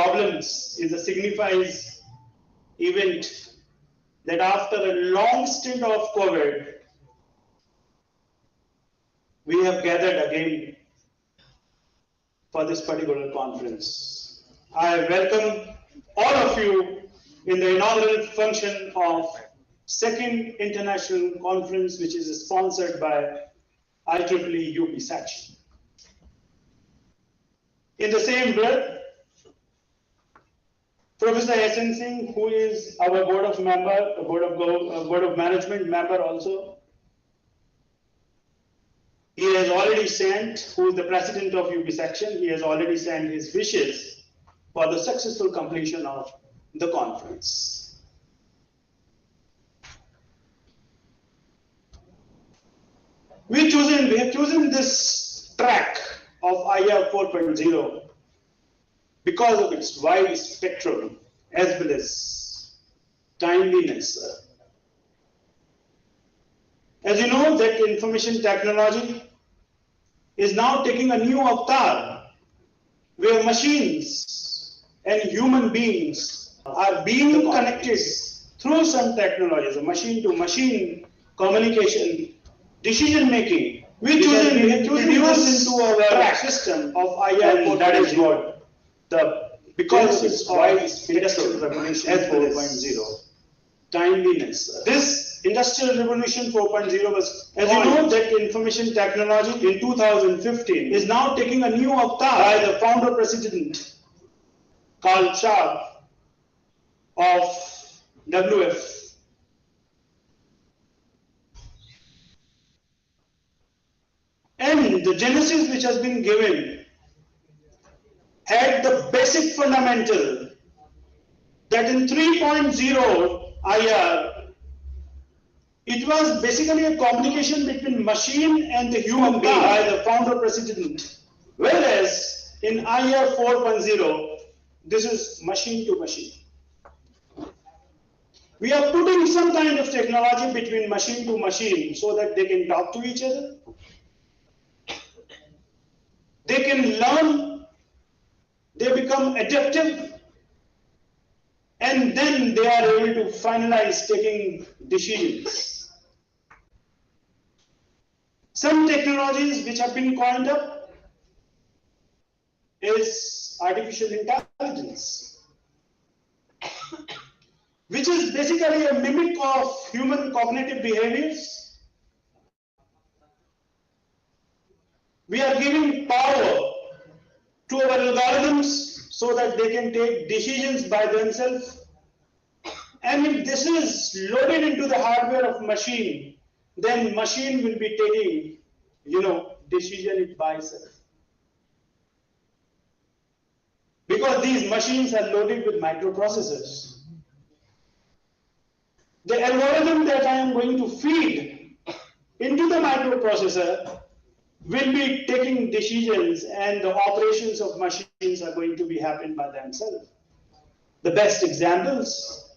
problems is a signifies event that after a long stint of COVID, we have gathered again for this particular conference. I welcome all of you in the inaugural function of second international conference, which is sponsored by IEEE UP section. In the same breath, Professor S.N. Singh, who is our board of management member also, he has already sent, who is the president of UP section, he has already sent his wishes for the successful completion of the conference. We have chosen this track of IR 4.0 because of its wide spectrum as well as timeliness. As you know, that information technology is now taking a new avatar where machines and human beings are being connected through some technologies, machine to machine communication, decision making. We have chosen this into our track system of IR, that is what because it's wide industrial revolution 4.0 timeliness. This industrial revolution 4.0 was, as you know, that information technology in 2015 is now taking a new avatar by the founder president Carl Schwab of WF. And the genesis which has been given had the basic fundamental that in 3.0 IR, it was basically a communication between machine and the human being by the founder president. Whereas in IR 4.0, this is machine to machine. We are putting some kind of technology between machine to machine so that they can talk to each other. They can learn. They become adaptive, and then they are able to finalize taking decisions. Some technologies which have been coined up is artificial intelligence, which is basically a mimic of human cognitive behaviors. We are giving power to our algorithms so that they can take decisions by themselves. And if this is loaded into the hardware of machine, then machine will be taking, decision it by itself. Because these machines are loaded with microprocessors. The algorithm that I am going to feed into the microprocessor will be taking decisions, and the operations of machines are going to be happening by themselves. The best examples,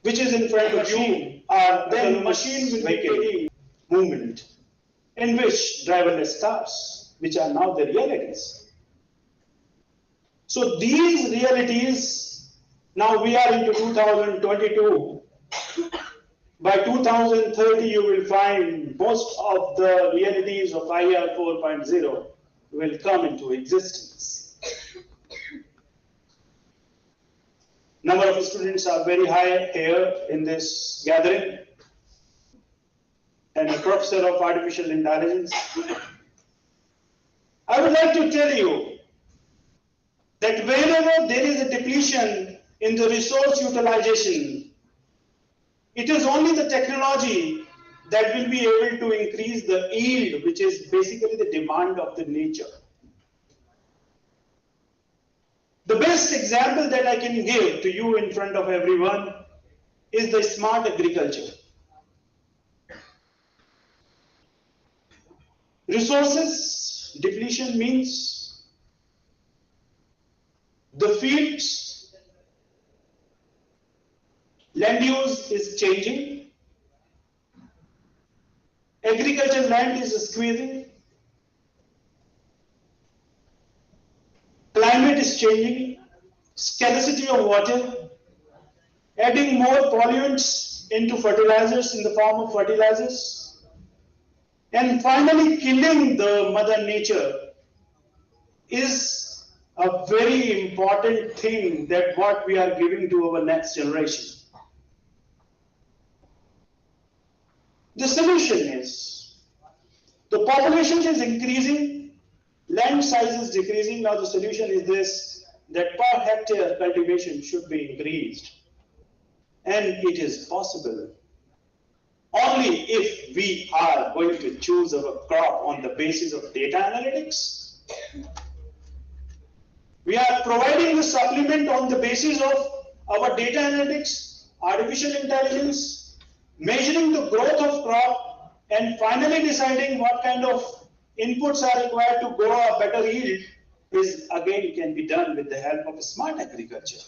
which is in front of you, are then the machine will be taking movement, in which driverless cars, which are now the realities. So these realities, now we are into 2022. By 2030, you will find most of the realities of IR 4.0 will come into existence. Number of students are very high here in this gathering, and a professor of artificial intelligence. I would like to tell you that whenever there is a depletion in the resource utilization, it is only the technology that will be able to increase the yield, which is basically the demand of the nature. The best example that I can give to you in front of everyone is the smart agriculture. Resources depletion means the fields, land use is changing, agricultural land is squeezing, climate is changing, scarcity of water, adding more pollutants into fertilizers in the form of fertilizers, and finally killing the mother nature is a very important thing that what we are giving to our next generation. The solution is, the population is increasing, land size is decreasing. Now the solution is this, that per hectare cultivation should be increased. And it is possible only if we are going to choose our crop on the basis of data analytics. We are providing the supplement on the basis of our data analytics, artificial intelligence, measuring the growth of crop, and finally deciding what kind of inputs are required to grow a better yield is again can be done with the help of smart agriculture.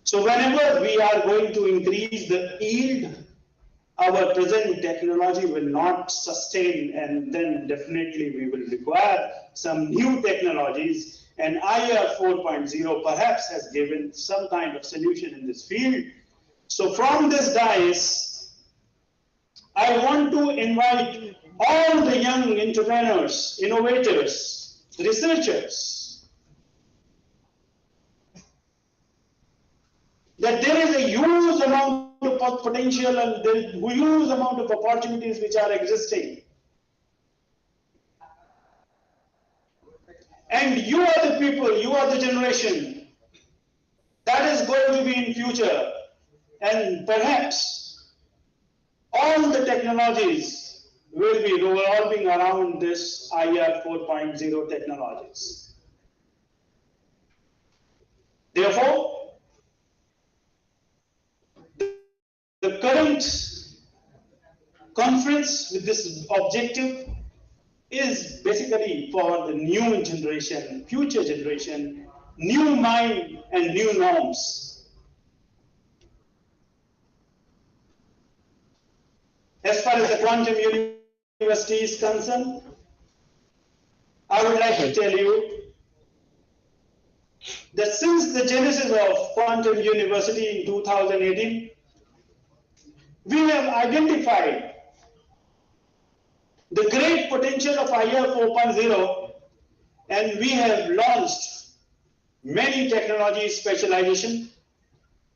So whenever we are going to increase the yield, our present technology will not sustain, and then definitely we will require some new technologies, and IR 4.0 perhaps has given some kind of solution in this field. So from this dais, I want to invite all the young entrepreneurs, innovators, researchers, that there is a huge amount of potential and there is a huge amount of opportunities which are existing. And you are the people, you are the generation that is going to be in future. And perhaps all the technologies will be revolving around this IR 4.0 technologies. Therefore, the current conference with this objective is basically for the new generation, future generation, new mind and new norms. As far as the quantum university is concerned, I would like to tell you that since the genesis of quantum university in 2018, we have identified the great potential of IR 4.0, and we have launched many technology specialization.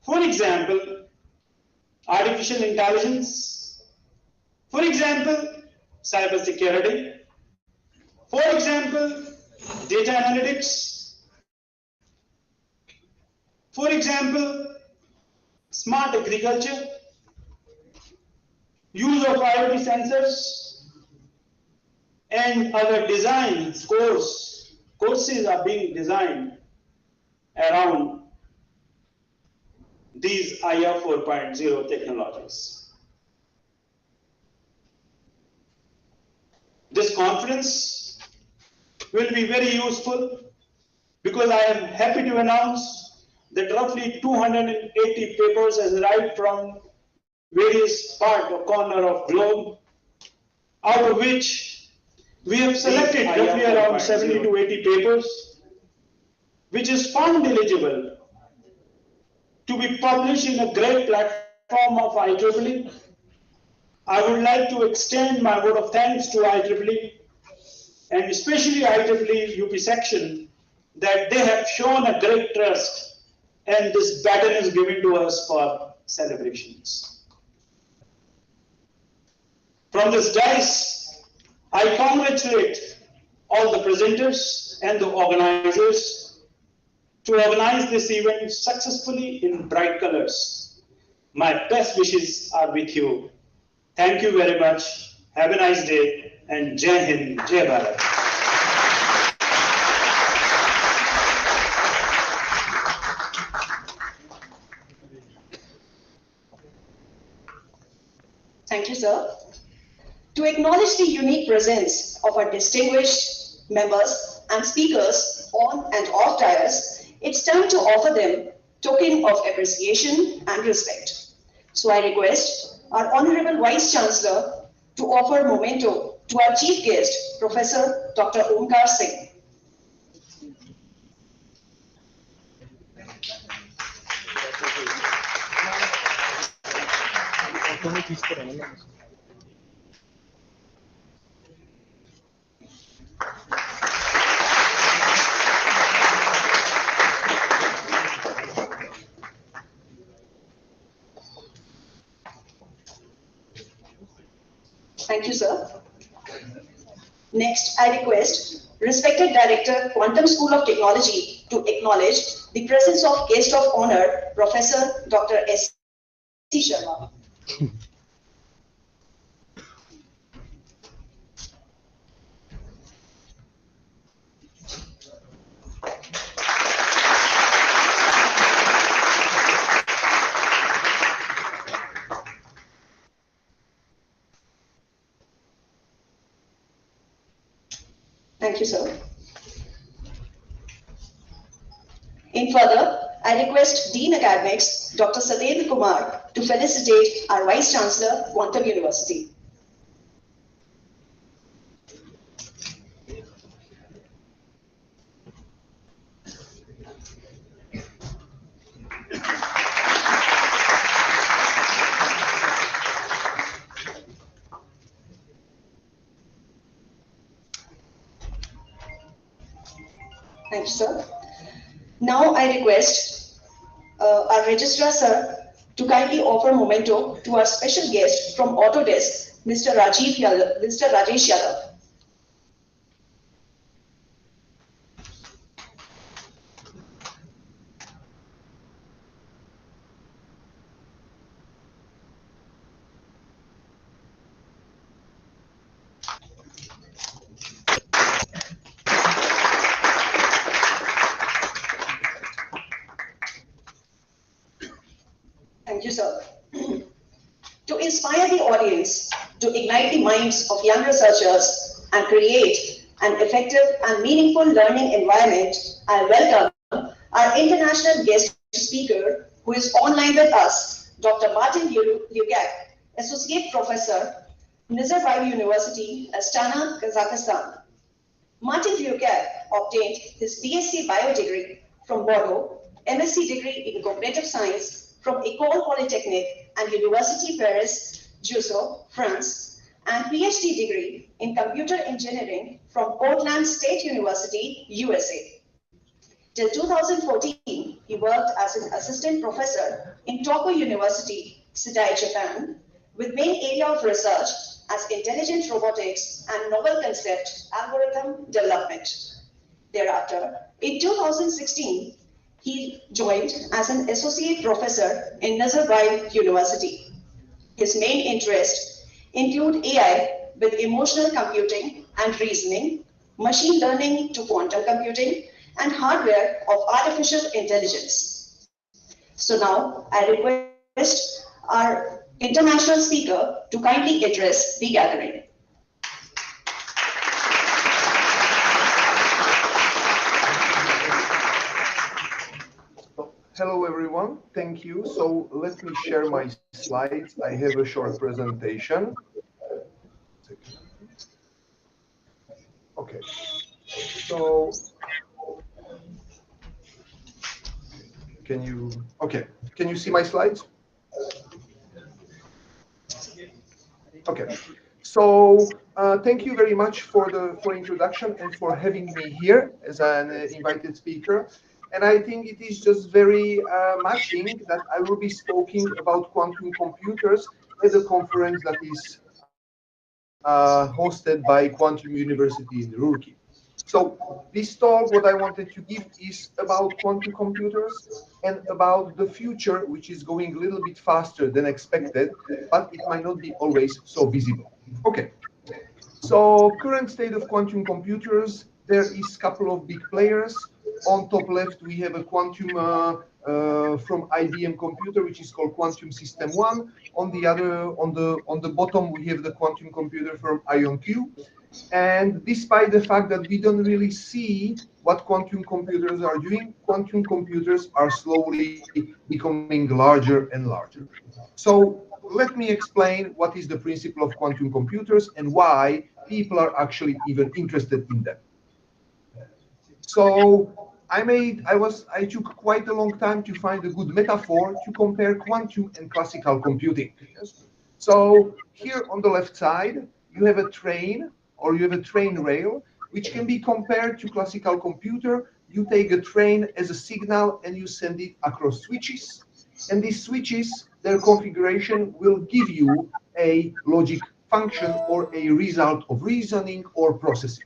For example, artificial intelligence. For example, cybersecurity. For example, data analytics. For example, smart agriculture, use of IoT sensors, and our designs courses are being designed around these IR 4.0 technologies. This conference will be very useful because I am happy to announce that roughly 280 papers has arrived from various parts or corner of globe, out of which we have selected roughly around 70 to 80 papers, which is found eligible to be published in a great platform of IEEE. I would like to extend my word of thanks to IEEE and especially IEEE UP section that they have shown a great trust, and this baton is given to us for celebrations. From this dais, I congratulate all the presenters and the organizers to organize this event successfully in bright colors. My best wishes are with you. Thank you very much. Have a nice day, and Jai Hind, Jai Bharat. Thank you, sir. To acknowledge the unique presence of our distinguished members and speakers on and off dais, it's time to offer them token of appreciation and respect. So I request our Honorable Vice Chancellor to offer memento to our Chief Guest, Professor Dr. Omkar Singh. Thank you, sir. Next, I request respected Director, Quantum School of Technology, to acknowledge the presence of guest of honor, Professor Dr. S.C. Sharma. Thank you, sir. In further, I request Dean Academics, Dr. Satyendra Kumar, to felicitate our Vice Chancellor, Quantum University. Thank you, sir. Now I request our Registrar, sir, to kindly offer memento to our special guest from Autodesk, Mr. Rajesh Yadav. Thank you, sir. To inspire the audience, to ignite the minds of young researchers and create an effective and meaningful learning environment, I welcome our international guest speaker who is online with us, Dr. Martin Lyukak, Associate Professor, Nazarbayev University, Astana, Kazakhstan. Martin Lyukak obtained his BSc Bio degree from Bordeaux, MSc degree in Cognitive Science from École Polytechnique and University Paris, Jusso, France, and PhD degree in Computer Engineering from Portland State University, USA. Till 2014, he worked as an assistant professor in Tokyo University, Sidai, Japan, with main area of research as intelligent robotics and novel concept algorithm development. Thereafter, in 2016, he joined as an associate professor in Nazarbayev University. His main interests include AI with emotional computing and reasoning, machine learning to quantum computing, and hardware of artificial intelligence. So now I request our international speaker to kindly address the gathering. Hello everyone, thank you. So let me share my slides. I have a short presentation. Okay, so can you see my slides? Okay, so thank you very much for introduction and for having me here as an invited speaker. And I think it is just very matching that I will be speaking about quantum computers at a conference that is hosted by Quantum University in Roorkee. So this talk, what I wanted to give is about quantum computers and about the future, which is going a little bit faster than expected, but it might not be always so visible. Okay, so current state of quantum computers, there is a couple of big players. On top left, we have a quantum from IBM computer, which is called Quantum System 1. On the bottom, we have the quantum computer from IonQ. And despite the fact that we don't really see what quantum computers are doing, quantum computers are slowly becoming larger and larger. So let me explain what is the principle of quantum computers and why people are actually even interested in them. So I took quite a long time to find a good metaphor to compare quantum and classical computing. Yes? So here on the left side, you have a train or you have a train rail, which can be compared to classical computer. You take a train as a signal and you send it across switches. And these switches, their configuration will give you a logic function or a result of reasoning or processing,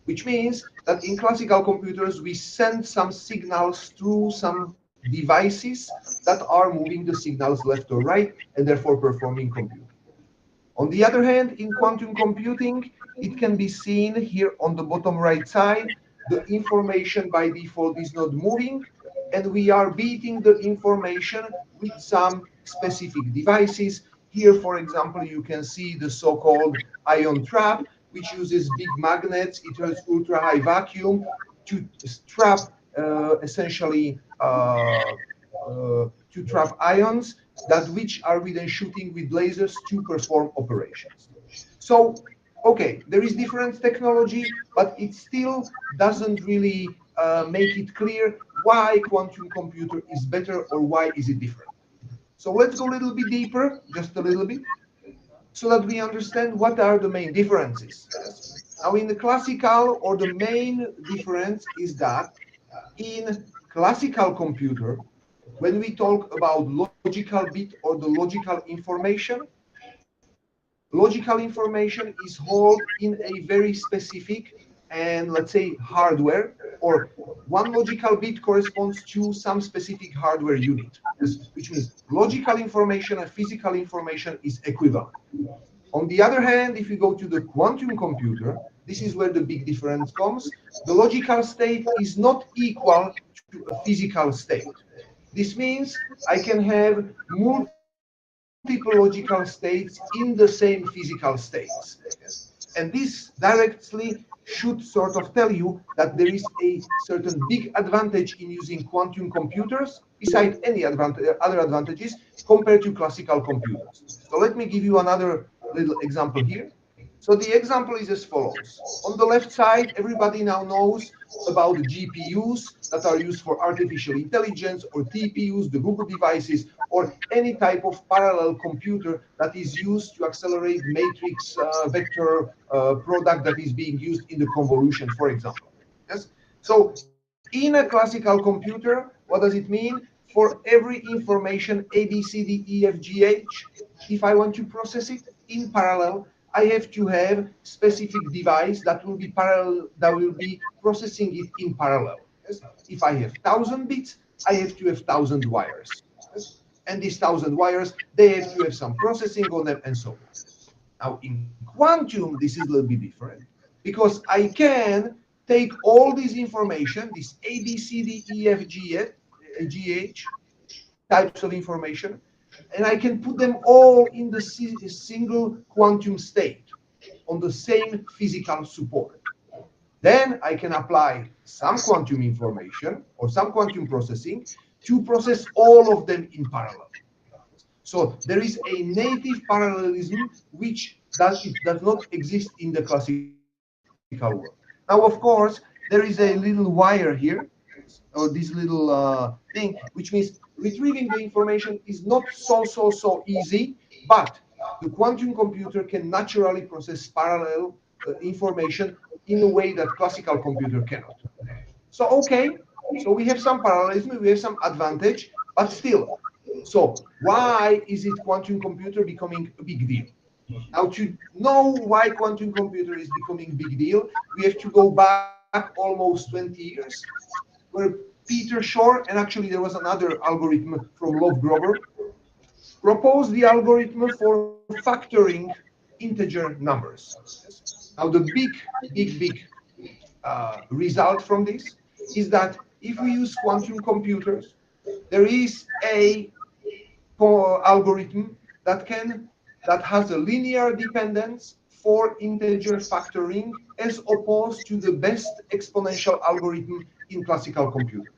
which means that in classical computers, we send some signals through some devices that are moving the signals left or right and therefore performing computing. On the other hand, in quantum computing, it can be seen here on the bottom right side. The information by default is not moving, and we are beating the information with some specific devices. Here, for example, you can see the so-called ion trap, which uses big magnets. It has ultra-high vacuum to trap essentially to trap ions that which are we then shooting with lasers to perform operations. So, okay, there is different technology, but it still doesn't really make it clear why quantum computer is better or why is it different. So let's go a little bit deeper, just a little bit, so that we understand what are the main differences. Yes. Now, in the classical, or the main difference is that in classical computer, when we talk about logical bit or the logical information is held in a very specific and let's say hardware, or one logical bit corresponds to some specific hardware unit, which means logical information and physical information is equivalent. On the other hand, if you go to the quantum computer, this is where the big difference comes. The logical state is not equal to a physical state. This means I can have multiple logical states in the same physical states. Yes. And this directly should sort of tell you that there is a certain big advantage in using quantum computers, beside any other advantages, compared to classical computers. So let me give you another little example here. So the example is as follows. On the left side, everybody now knows about the GPUs that are used for artificial intelligence, or TPUs, the Google devices, or any type of parallel computer that is used to accelerate matrix vector product that is being used in the convolution, for example. Yes. So in a classical computer, what does it mean? For every information A, B, C, D, E, F, G, H, if I want to process it in parallel, I have to have specific device that will be parallel, that will be processing it in parallel. Yes? If I have 1,000 bits, I have to have 1,000 wires. Yes? And these 1,000 wires, they have to have some processing on them and so on. Now in quantum, this is a little bit different because I can take all this information, this A, B, C, D, E, F, G, H types of information, and I can put them all in the single quantum state on the same physical support. Then I can apply some quantum information or some quantum processing to process all of them in parallel. So there is a native parallelism which it does not exist in the classical world. Now, of course, there is a little wire here, or this little thing, which means retrieving the information is not so easy, but the quantum computer can naturally process parallel information in a way that classical computer cannot. So, okay, so we have some parallelism, we have some advantage, but still, so why is it quantum computer becoming a big deal? Now, to know why quantum computer is becoming a big deal, we have to go back almost 20 years, where Peter Shor, and actually there was another algorithm from Love Grover, proposed the algorithm for factoring integer numbers. Yes. Now, the big result from this is that if we use quantum computers, there is a algorithm that has a linear dependence for integer factoring, as opposed to the best exponential algorithm in classical computers.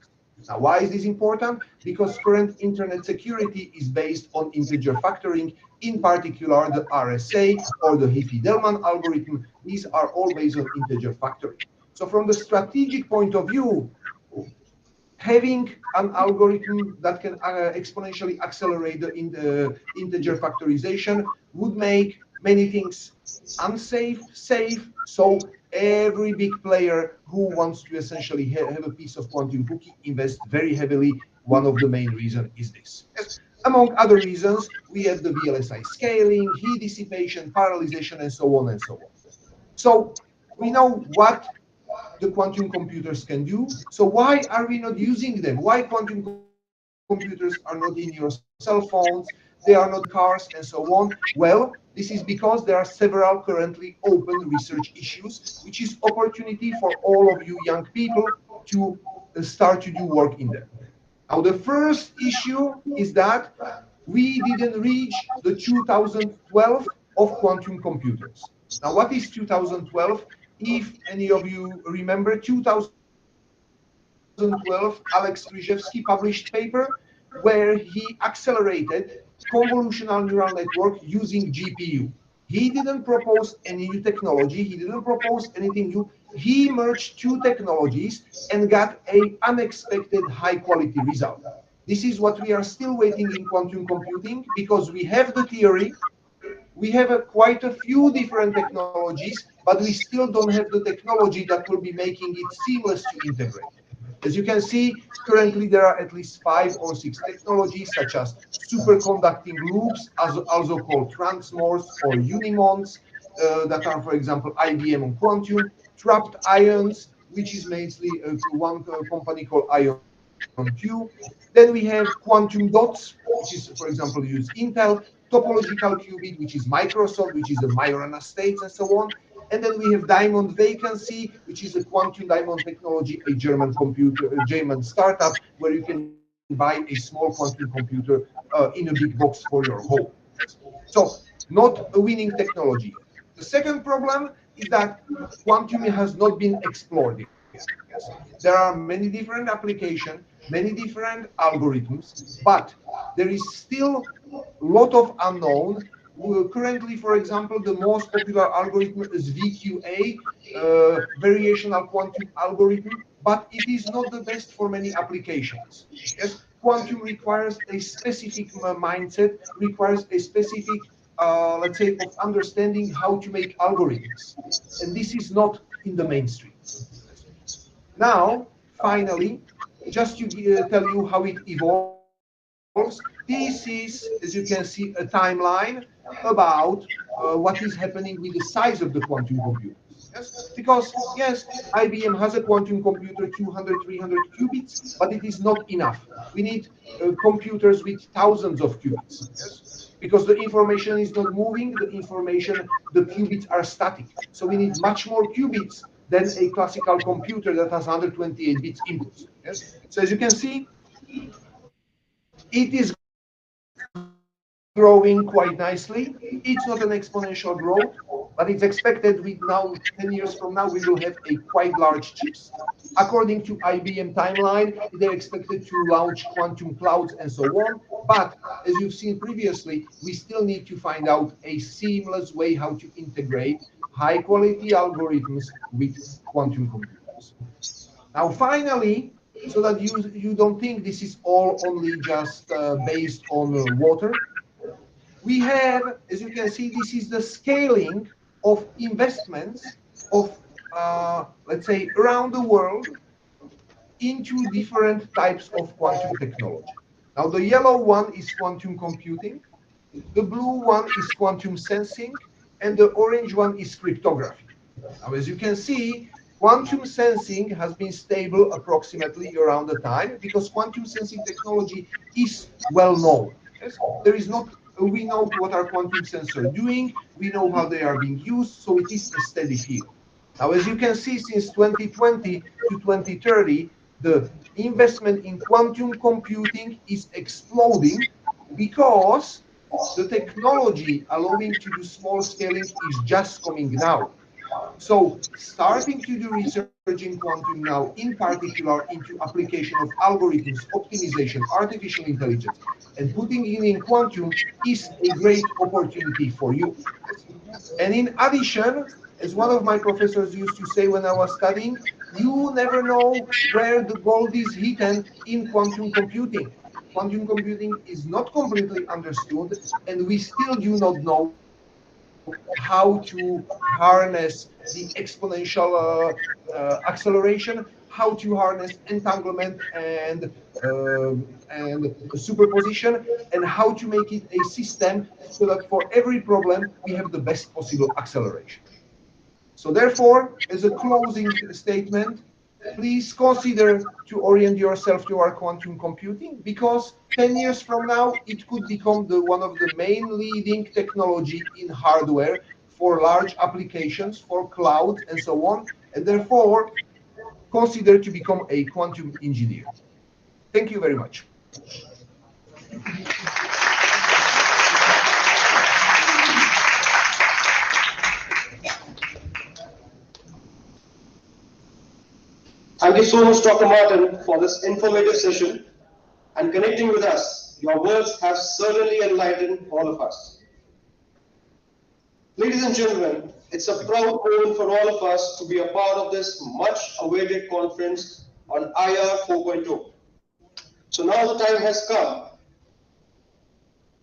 Now, why is this important? Because current internet security is based on integer factoring, in particular the RSA or the Diffie-Hellman algorithm. These are all based on integer factoring. So from the strategic point of view, having an algorithm that can exponentially accelerate the integer factorization would make many things unsafe, safe. So every big player who wants to essentially have a piece of quantum cookie invest very heavily. One of the main reasons is this. Yes. Among other reasons, we have the VLSI scaling, heat dissipation, parallelization, and so on and so on. So we know what the quantum computers can do. So why are we not using them? Why quantum computers are not in your cell phones? They are not in cars and so on. Well, this is because there are several currently open research issues, which is opportunity for all of you young people to start to do work in them. Now, the first issue is that we didn't reach the 2012 of quantum computers. Now, what is 2012? If any of you remember, 2012, Alex Krizhevsky published paper where he accelerated convolutional neural network using GPU. He didn't propose any new technology. He didn't propose anything new. He merged two technologies and got a unexpected high quality result. This is what we are still waiting in quantum computing, because we have the theory, we have quite a few different technologies, but we still don't have the technology that will be making it seamless to integrate. As you can see, currently there are at least 5 or 6 technologies, such as superconducting loops, also called transmors or unimons, that are, for example, IBM on Quantum, trapped ions, which is mainly one company called IonQ. Then we have quantum dots, which is, for example, use Intel, topological qubit, which is Microsoft, which is the Majorana states, and so on. And then we have diamond vacancy, which is a quantum diamond technology, a German startup, where you can buy a small quantum computer in a big box for your home. So not a winning technology yet. The second problem is that quantum has not been explored yet. Yes. There are many different applications, many different algorithms, but there is still a lot of unknown. Currently, for example, the most popular algorithm is VQA, variational quantum algorithm, but it is not the best for many applications. Yes, quantum requires a specific mindset, requires a specific, let's say, of understanding how to make algorithms, and this is not in the mainstream. Now, finally, just to tell you how it evolves, this is, as you can see, a timeline about what is happening with the size of the quantum computers. Yes, because yes, IBM has a quantum computer 200, 300 qubits, but it is not enough. We need computers with thousands of qubits. Yes, because the information is not moving, the qubits are static. So we need much more qubits than a classical computer that has 128 bits inputs. Yes. So as you can see, it is growing quite nicely. It's not an exponential growth, but it's expected now 10 years from now, we will have a quite large chips. According to IBM timeline, they're expected to launch quantum clouds and so on. But as you've seen previously, we still need to find out a seamless way how to integrate high quality algorithms with quantum computers. Now, finally, so that you don't think this is all only just based on water, we have, as you can see, this is the scaling of investments of, let's say, around the world into different types of quantum technology. Now, the yellow one is quantum computing, the blue one is quantum sensing, and the orange one is cryptography. Now, as you can see, quantum sensing has been stable approximately around the time, because quantum sensing technology is well known. Yes? There is not, we know what are quantum sensors doing, we know how they are being used, so it is a steady field. Now, as you can see, since 2020 to 2030, the investment in quantum computing is exploding, because the technology allowing to do small scaling is just coming now. So starting to do research in quantum now, in particular into application of algorithms, optimization, artificial intelligence, and putting it in quantum is a great opportunity for you. Yes. And in addition, as one of my professors used to say when I was studying, You never know where the gold is hidden in quantum computing. Quantum computing is not completely understood, and we still do not know how to harness the exponential acceleration, how to harness entanglement and superposition, and how to make it a system so that for every problem we have the best possible acceleration. So therefore, as a closing statement, please consider to orient yourself to our quantum computing, because 10 years from now, it could become one of the main leading technology in hardware for large applications, for cloud, and so on. And therefore, consider to become a quantum engineer. Thank you very much. Thank you so much, Dr. Martin, for this informative session and connecting with us. Your words have certainly enlightened all of us. Ladies and gentlemen, it's a proud moment for all of us to be a part of this much-awaited conference on IR 4.0. So now the time has come,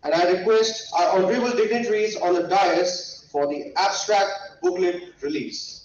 and I request our honorable dignitaries on the dais for the abstract booklet release.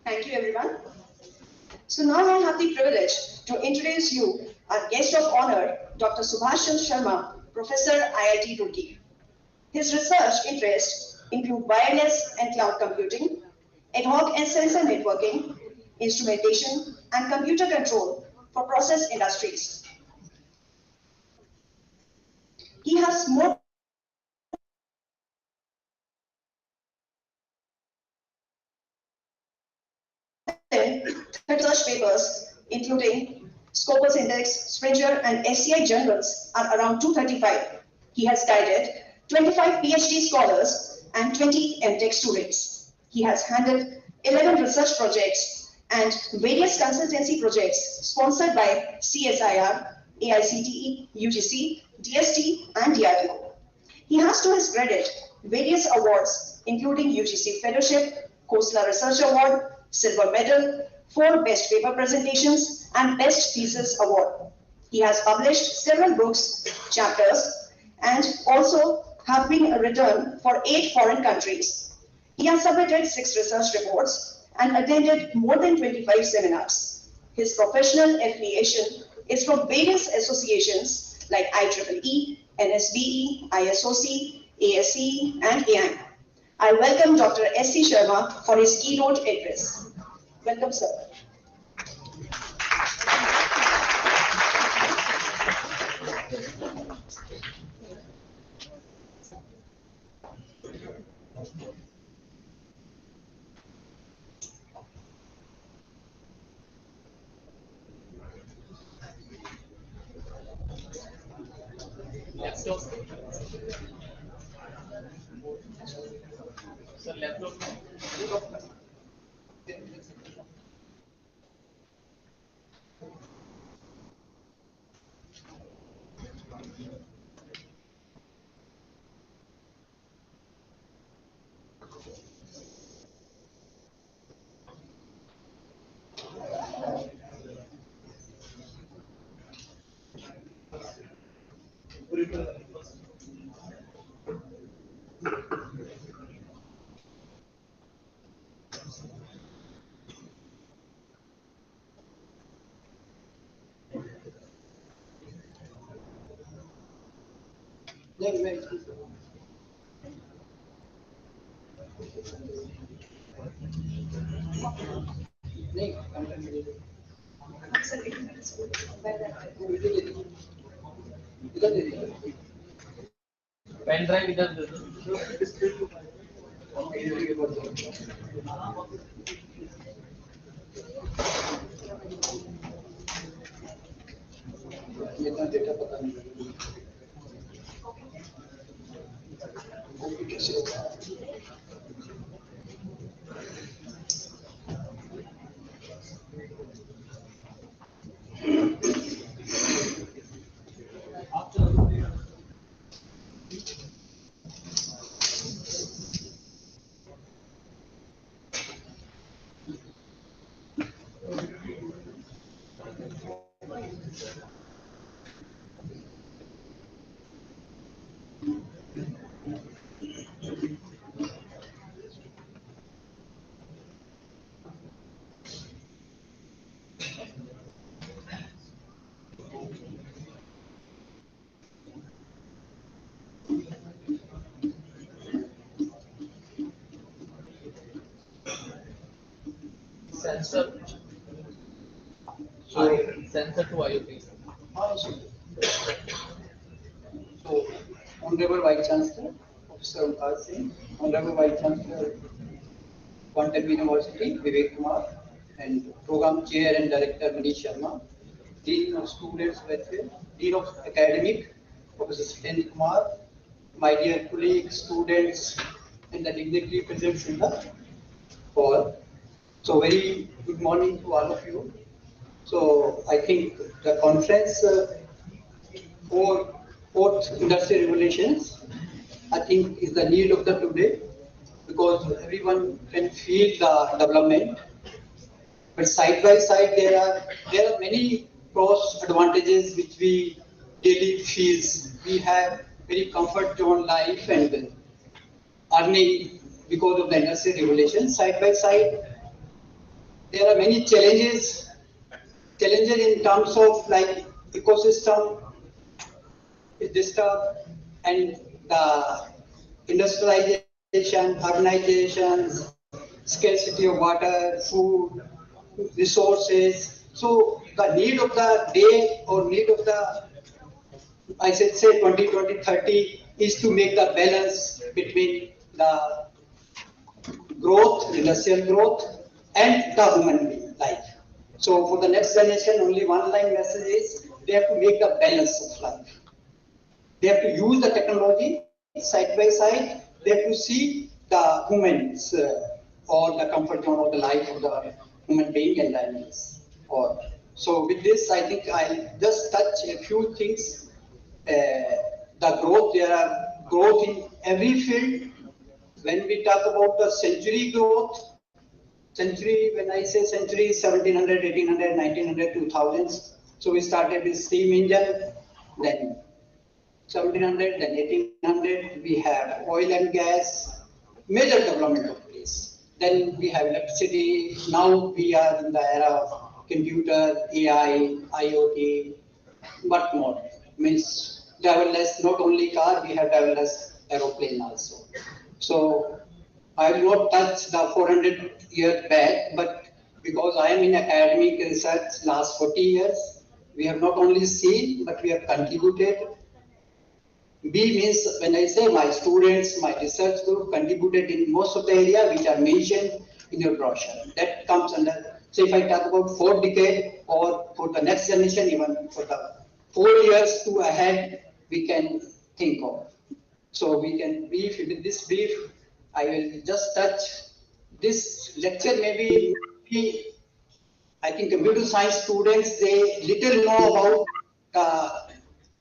Thank you, everyone. So now I have the privilege to introduce you our guest of honor, Dr. Subhashchandra Sharma, Professor, IIT Roorkee. His research interests include wireless and cloud computing, ad hoc and sensor networking, instrumentation, and computer control for process industries. He has more than 30 research papers, including Scopus Index, Springer, and SCI journals, are around 235. He has guided 25 PhD scholars and 20 MTech students. He has handled 11 research projects and various consultancy projects sponsored by CSIR, AICTE, UGC, DST, and DRDO. He has to his credit various awards, including UGC Fellowship, Khosla Research Award, Silver Medal, 4 Best Paper Presentations, and Best Thesis Award. He has published several books, chapters, and also have been written for 8 foreign countries. He has submitted 6 research reports and attended more than 25 seminars. His professional affiliation is from various associations like IEEE, NSBE, ISOC, ASCE, and AIM. I welcome Dr. S.C. Sharma for his keynote address. Welcome, sir. Pen drive इधर दे दो। Data पता नहीं कैसे होगा। Sensor. Sensor to IoT. So, Honorable Vice Chancellor, Professor Omkar Singh, Honorable Vice Chancellor, Quantum University, Vivek Kumar, and Program Chair and Director Manish Sharma, Dean of Students Welfare, Dean of Academic, Professor Satendra Kumar, my dear colleagues, students, and the dignitary present in the hall. So, very good morning to all of you. So, I think the conference for fourth industry revolutions, I think is the need of the today because everyone can feel the development. But side by side, there are many pros advantages which we daily feels. We have very comfort zone life and earning because of the industry revolution. Side by side, there are many challenges in terms of like ecosystem is disturbed and the industrialization, urbanizations, scarcity of water, food, resources. So the need of the day or need of the, I should say 2020, 30 is to make the balance between the growth, industrial growth and the human being life. So for the next generation, only one line message is they have to make the balance of life. They have to use the technology side by side. They have to see the humans or the comfort zone of the life of the human being and animals. Or so with this, I think I'll just touch a few things. The growth, there are growth in every field. When we talk about the century growth, century, when I say century, 1700, 1800, 1900, 2000s. So we started with steam engine, then 1700, then 1800, we have oil and gas, major development of place. Then we have electricity. Now we are in the era of computer, AI, IoT, what more? Means driverless, not only car, we have driverless aeroplane also. So I will not touch the 400 years back, but because I am in academic research last 40 years, we have not only seen, but we have contributed. B means when I say my students, my research group contributed in most of the area which are mentioned in your brochure. That comes under, so if I talk about 4 decade or for the next generation, even for the 4 years to ahead, we can think of. So we can brief, with this brief, I will just touch this lecture maybe I think computer science students, they little know about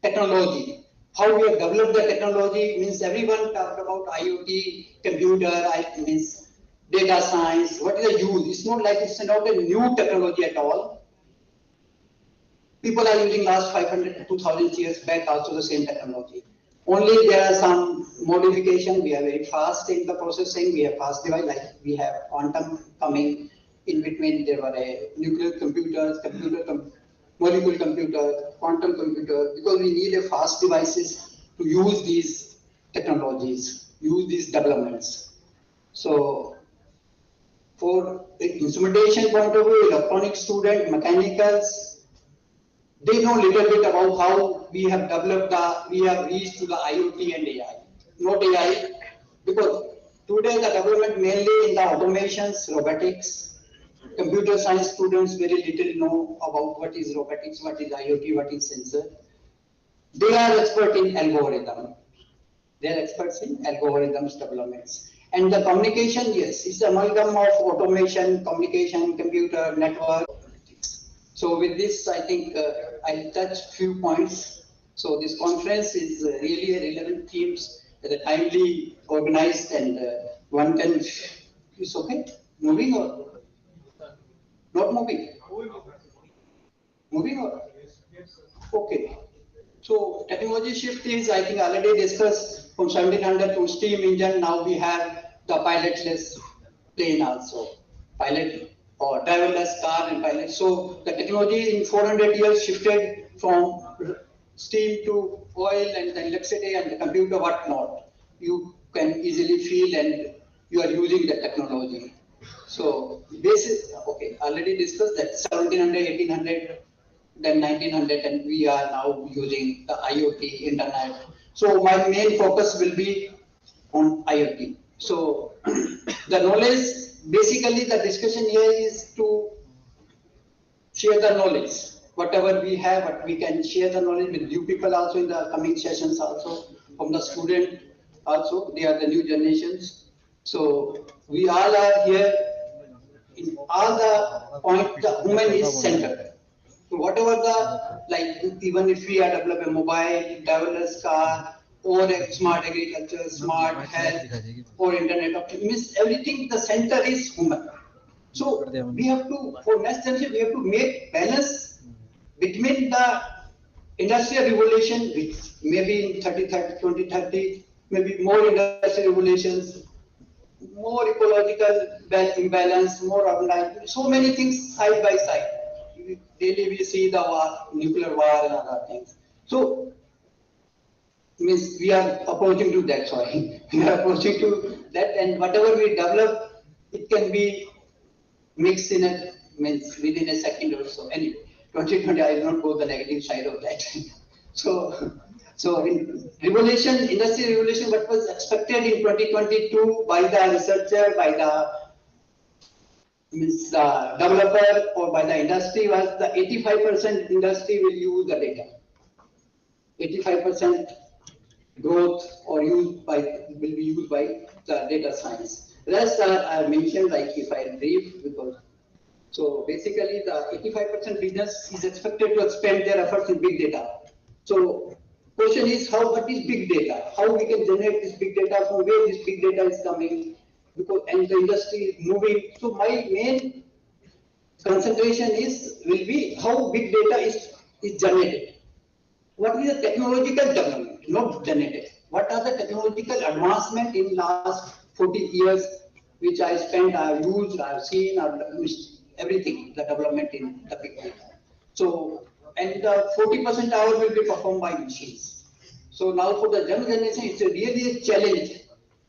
technology. How we have developed the technology means everyone talked about IoT, computer, means data science. What is the use? It's not like it's not a new technology at all. people are using last 500 to 2000 years back also the same technology. Only there are some modification. We are very fast in the processing. We have fast device, like we have quantum coming in between. There were nuclear computers, molecular computer, quantum computer, because we need a fast devices to use these technologies, use these developments. So for instrumentation point of view, electronic student, mechanicals, they know little bit about how we have developed we have reached to the IoT and AI. Not AI, because today the development mainly in the automations, robotics, computer science students very little know about what is robotics, what is IoT, what is sensor. They are expert in algorithm. They are experts in algorithms developments. And the communication, yes, it's amalgam of automation, communication, computer, network. So with this, I think I'll touch few points. So this conference is really a relevant themes, timely organized, and one can, it's okay? Moving or not moving? Moving or? Okay. So technology shift is, I think, already discussed from 1700 to steam engine. Now we have the pilotless plane also, pilot or driverless car and pilot. So the technology in 400 years shifted from steam to oil and the electricity and the computer, whatnot. You can easily feel and you are using the technology. So this is, okay, already discussed that 1700, 1800, then 1900, and we are now using the IoT, internet. So my main focus will be on IoT. So the knowledge, basically the discussion here is to share the knowledge. Whatever we have, what we can share the knowledge with you people also in the coming sessions also, from the student also, they are the new generations. So we all are here, in all the point, the woman is centered. So whatever the, like even if we are develop a mobile, driverless car, or a smart agriculture, smart health, or internet of things, everything, the center is human. So we have to, for next generation, we have to make balance between the industrial revolution, which maybe in 2030, maybe more industrial revolutions, more ecological imbalance, more urbanization, so many things side by side. Daily we see the war, nuclear war and other things. So means we are approaching to that, sorry. We are approaching to that, and whatever we develop, it can be mixed in a, means within a second or so. Anyway, 2020, I will not go the negative side of that. So in revolution, industrial revolution, what was expected in 2022 by the researcher, by the developer, or by the industry was the 85% industry will use the data. 85% growth or used by will be used by the data science. Rest I mentioned, like if I brief, because so basically the 85% business is expected to expand their efforts in big data. So question is what is big data? How we can generate this big data? From where this big data is coming? Because and the industry is moving. So my main concentration will be how big data is generated. What is the technological development, not generated? What are the technological advancement in last 40 years, which I spent, I've used, I've seen, I've used everything, the development in the big data. So, and the 40% hour will be performed by machines. So now for the young generation, it's really a challenge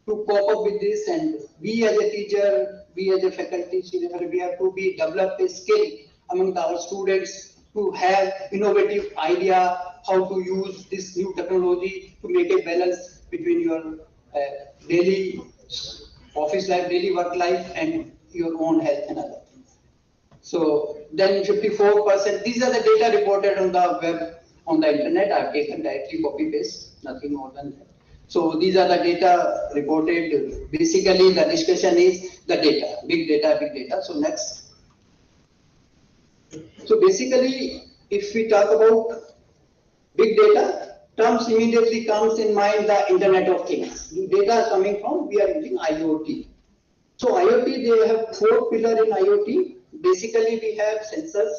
to cope up with this, and we as a teacher, we as a faculty, we have to develop a skill among our students to have innovative idea how to use this new technology to make a balance between your daily office life, daily work life, and your own health and other things. So then 54%, these are the data reported on the web, on the internet. I've taken directly copy paste, nothing more than that. So these are the data reported. Basically, the discussion is the data, big data, big data. So next. So basically, if we talk about big data, terms immediately comes in mind the Internet of Things. The data coming from, we are using IoT. So IoT, they have 4 pillars in IoT. Basically, we have sensors,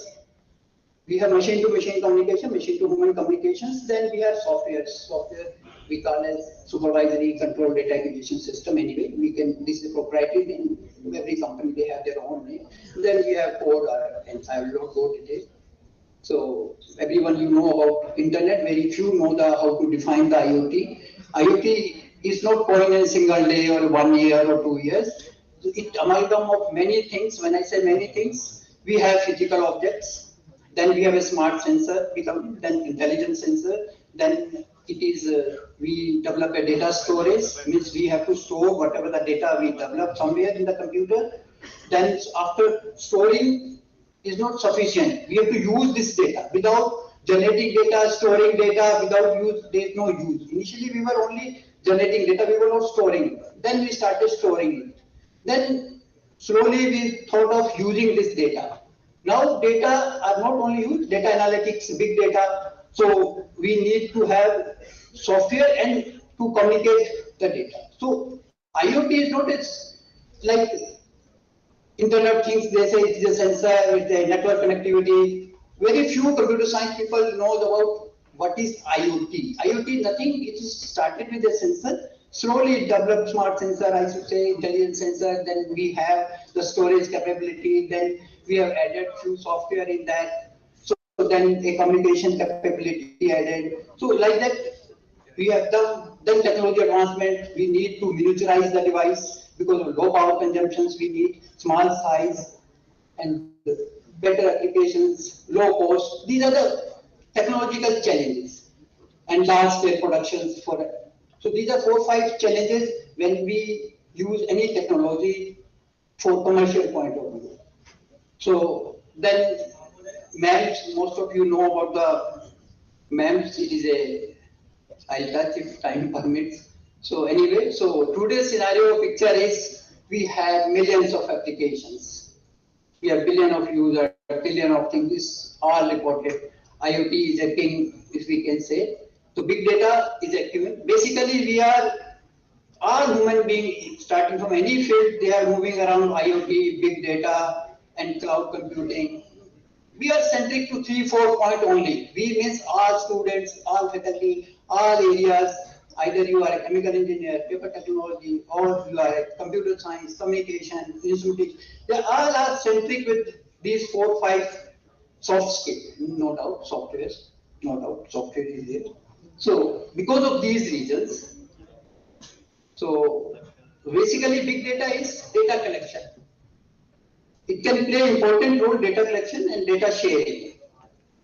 We have machine-to-machine communication, machine-to-human communications. Then we have software. Software we call as supervisory control data acquisition system. Anyway, this is proprietary. In every company they have their own name. Then we have code, and I will not go detail. So everyone you know about internet, very few know how to define the IoT. IoT is not going in a single day or 1 year or 2 years. It amalgam of many things. When I say many things, we have physical objects. Then we have a smart sensor, then intelligent sensor. Then it is we develop a data storage, means we have to store whatever the data we develop somewhere in the computer. Then after storing is not sufficient. We have to use this data. Without generating data, storing data, without use, there is no use. Initially, we were only generating data, we were not storing it. Then we started storing it. Then slowly we thought of using this data. Now data are not only used, data analytics, big data. So we need to have software and to communicate the data. So IoT is not like Internet of Things, they say it is a sensor with a network connectivity. Very few computer science people know about what is IoT. IoT is nothing, it is started with a sensor. Slowly it developed smart sensor, I should say, intelligent sensor, then we have the storage capability, then we have added few software in that. So then a communication capability added. So like that, we have done technology advancement, we need to miniaturize the device because of low power consumptions, we need small size and better applications, low cost. These are the technological challenges and large scale productions for it. So these are 4 or 5 challenges when we use any technology for commercial point of view. So then MEMS, most of you know about the MEMS, it is a, I'll touch if time permits. So anyway, so today's scenario picture is we have millions of applications. We have billion of users, billion of things, all reported. IoT is a king, if we can say. So big data is a king. Basically, we are all human beings, starting from any field, they are moving around IoT, big data, and cloud computing. We are centric to 3-4 points only. We means all students, all faculty, all areas. Either you are a chemical engineer, paper technology, or you are a computer science, communication, instrumentation. They all are centric with these 4 or 5 soft skills. No doubt, software. No doubt, software is there. So because of these reasons, so basically big data is data collection. It can play important role data collection and data sharing.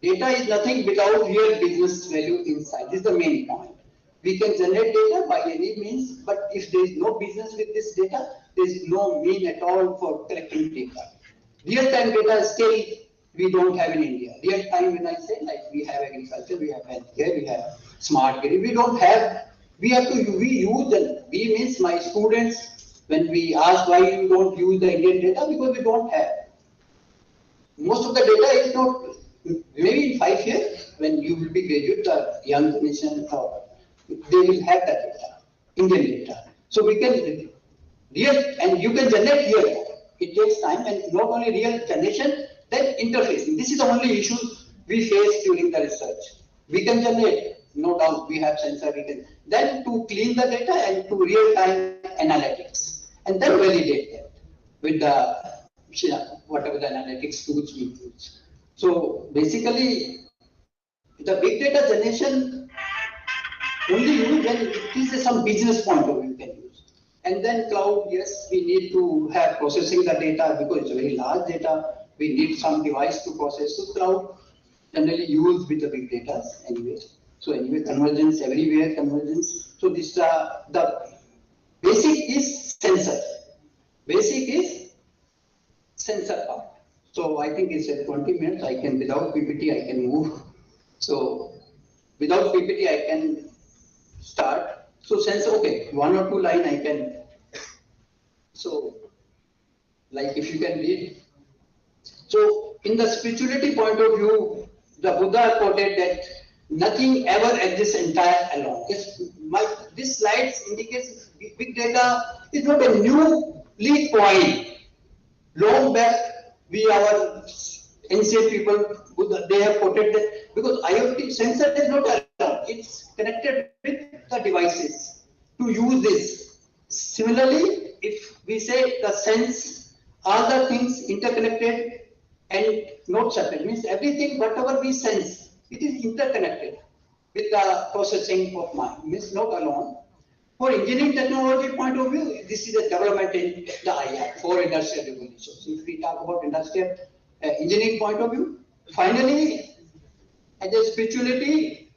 Data is nothing without real business value inside. This is the main point. We can generate data by any means, but if there is no business with this data, there is no mean at all for collecting data. Real-time data still we don't have in India. Real-time, when I say, like we have agriculture, we have healthcare, we have smart grid, we don't have. We use them. We means my students, when we ask why you don't use the Indian data, because we don't have. Most of the data is not, maybe in 5 years, when you will be graduate, the young generation, they will have that data, Indian data. So we can, and you can generate real data. It takes time, and not only real generation, then interfacing. This is the only issue we face during the research. We can generate, no doubt, we have sensor, we can. Then to clean the data and to real-time analytics, and then validate that with the, whatever the analytics tools we use. So basically, the big data generation only use when it is some business point of view can use. And then cloud, yes, we need to have processing the data because it's a very large data. We need some device to process. So cloud generally used with the big data anyway. So anyway, convergence everywhere, convergence. So this the basic is sensor. Basic is sensor part. So I think it's at 20 minutes. I can, without PPT, I can move. So without PPT, I can start. So sensor, okay, 1 or 2 line I can. So, like if you can read. So in the spirituality point of view, the Buddha quoted that nothing ever exists entire alone. This slide indicates big data is not a new lead point. Long back, our ancient people, they have quoted that because IoT sensor is not alone, it's connected with the devices to use this. Similarly, if we say the sense, all the things interconnected and not separate, means everything, whatever we sense, it is interconnected with the processing of mind, means not alone. For engineering technology point of view, this is a development in the AI for industrial revolution. So if we talk about industrial engineering point of view, finally, as a spirituality,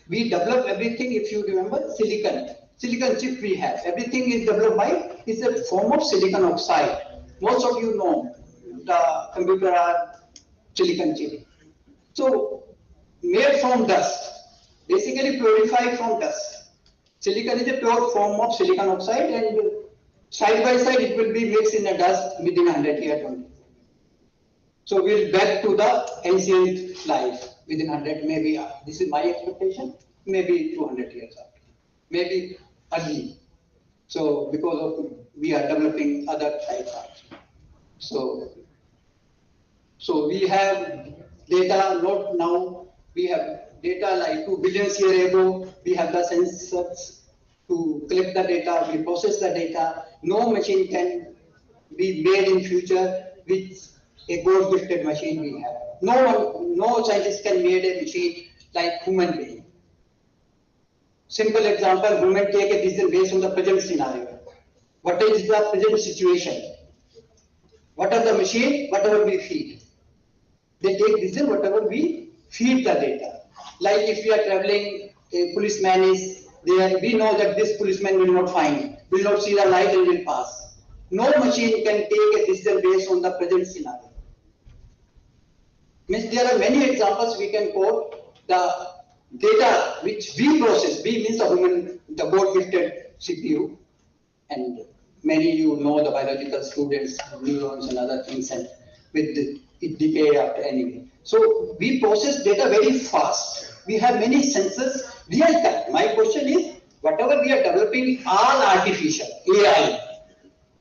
we develop everything. If you remember, silicon chip we have. Everything is developed by is a form of silicon oxide. Most of you know the computer are silicon chip. So made from dust, basically purified from dust. Silicon is a pure form of silicon oxide, and side by side it will be mixed in a dust within 100 years only. So we'll back to the ancient life within 100, maybe this is my expectation, maybe 200 years after, maybe early. So because of we are developing other types. So we have data, not now, we have data like 2 billion years ago, we have the sensors to collect the data, we process the data. No machine can be made in future with a God gifted machine we have. No scientist can make a machine like human being. Simple example, human take a decision based on the present scenario. What is the present situation? What are the machine? Whatever we feed. They take decision whatever we feed the data. Like if we are traveling, a policeman is there, we know that this policeman will not find, will not see the light and will pass. No machine can take a decision based on the present scenario. Means there are many examples we can quote. The data which we process, we means the human, the God-gifted CPU, and many you know the biological students, neurons and other things, and with it decay after anyway. So we process data very fast. We have many sensors real time. My question is, whatever we are developing, all artificial, AI.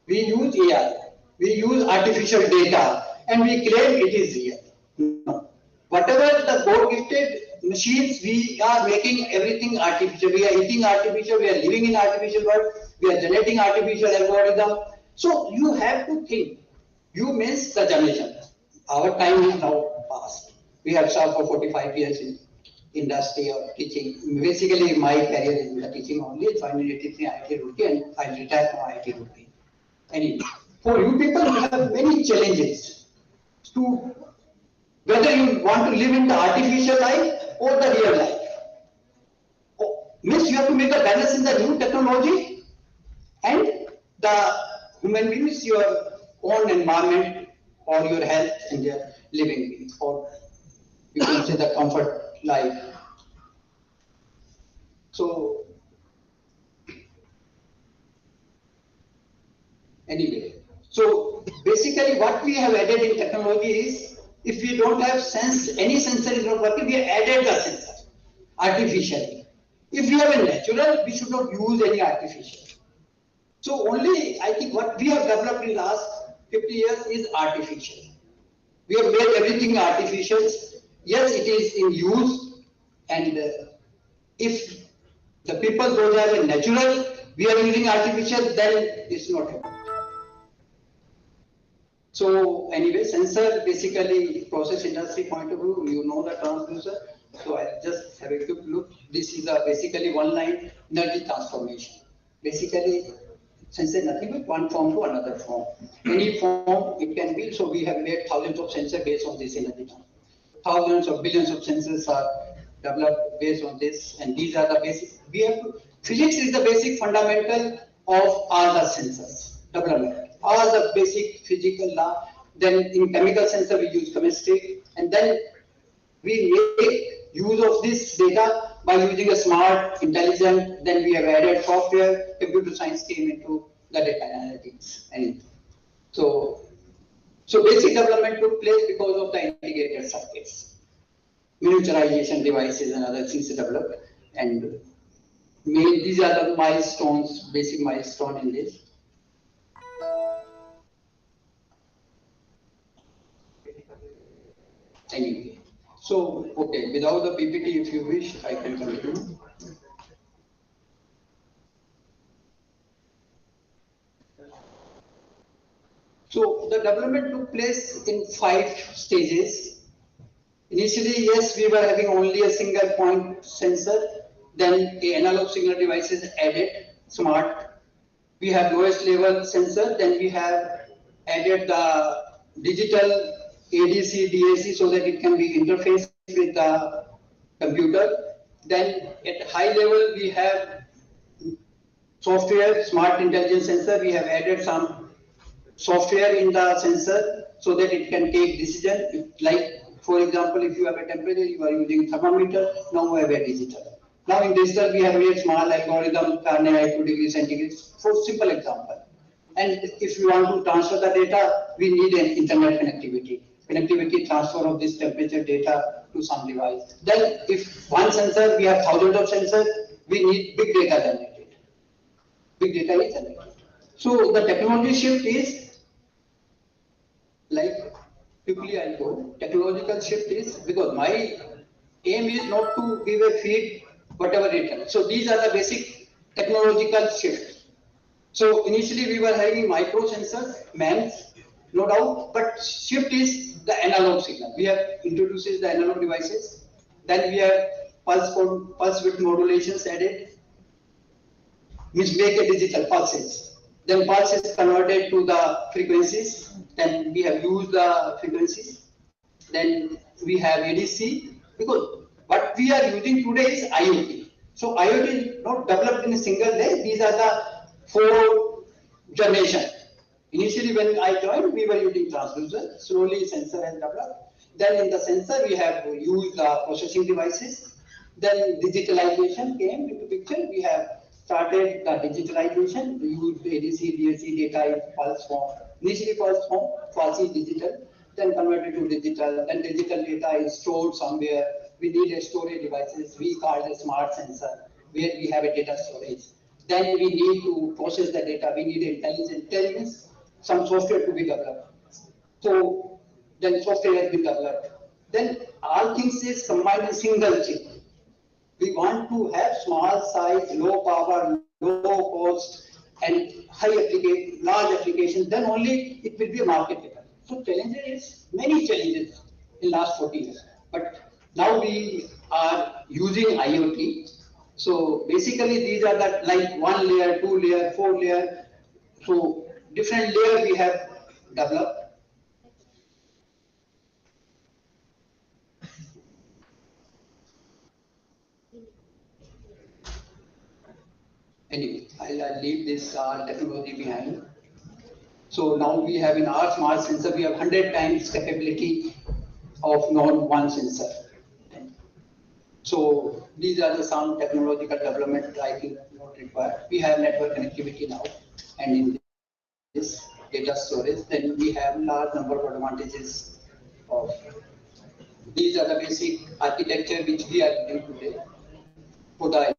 We use AI, we use artificial data, and we claim it is real. No. Whatever the God-gifted machines, we are making everything artificial. We are eating artificial, we are living in artificial world, we are generating artificial algorithm. So you have to think. You means the generation. Our time is now past. We have served for 45 years in industry or teaching. Basically, my career is in the teaching only. It's 1983 IIT Roorkee, and I retired from IIT Roorkee. Anyway, for you people, you have many challenges to whether you want to live in the artificial life or the real life. Means you have to make a balance in the new technology and the human beings, your own environment or your health and your living beings, or you can say the comfort life. So anyway, so basically what we have added in technology is, if we don't have any sensor is not working, we have added the sensor artificially. If we have a natural, we should not use any artificial. So only, I think what we have developed in last 50 years is artificial. We have made everything artificial. Yes, it is in use, and if the people those have a natural, we are using artificial, then it's not happening. So anyway, sensor basically process industry point of view, you know the transducer. So I just have a quick look. This is basically one line energy transformation. Basically, sensor nothing but one form to another form. Any form it can be. So we have made thousands of sensors based on this energy transformation. Thousands or billions of sensors are developed based on this, and these are the basic. We have to, physics is the basic fundamental of all the sensors development. All the basic physical law. Then in chemical sensor we use chemistry, and then we make use of this data by using a smart, intelligent. Then we have added software. Computer science came into the data analytics, and so basic development took place because of the integrated circuits, miniaturization devices and other things developed, and these are the milestones, basic milestone in this. anyway. So, okay, without the PPT, if you wish, I can continue. So the development took place in 5 stages. Initially, yes, we were having only a single point sensor. Then the analog signal devices added, smart. We have lowest level sensor. Then we have added the digital ADC, DAC so that it can be interfaced with the computer. Then at high level, we have software, smart intelligence sensor. We have added some software in the sensor so that it can take decision. Like, for example, if you have a temperature, you are using thermometer, now we have a digital. Now in digital, we have a small algorithm, Fahrenheit 2 degrees centigrade, for simple example. And if you want to transfer the data, we need an internet connectivity. Connectivity transfer of this temperature data to some device. Then if one sensor, we have thousands of sensors, we need big data generated. Big data is generated. So the technology shift is, like, quickly I'll go, technological shift is, because my aim is not to give a feed whatever it is. So these are the basic technological shift. So initially we were having micro sensors, MEMS, no doubt, but shift is the analog signal. We have introduced the analog devices, then we have pulse width modulations added, which make a digital pulses. Then pulse is converted to the frequencies. Then we have used the frequencies. Then we have ADC, because what we are using today is IoT. So IoT is not developed in a single day. These are the 4 generation. Initially when I joined, we were using transducer. Slowly sensor has developed. Then in the sensor we have used the processing devices. Then digitalization came into picture. We have started the digitalization. We use ADC, DAC data in pulse form. Initially pulse form, quasi digital, then converted to digital. Then digital data is stored somewhere. We need a storage devices. We call it a smart sensor, where we have a data storage. Then we need to process the data. We need intelligence, some software to be developed. So then software has been developed. Then all things is combined in single chip. We want to have small size, low power, low cost, and large application. Then only it will be marketable. So challenges is many challenges in last 40 years. But now we are using IoT. So basically these are the like 1 layer, 2 layer, 4 layer. So different layer we have developed. Anyway, I'll leave this technology behind. So now we have in our smart sensor, we have 100 times capability of non-one sensor. So these are the some technological development I think not required. We have network connectivity now, and in this data storage, then we have large number of advantages of. These are the basic architecture which we are using today for the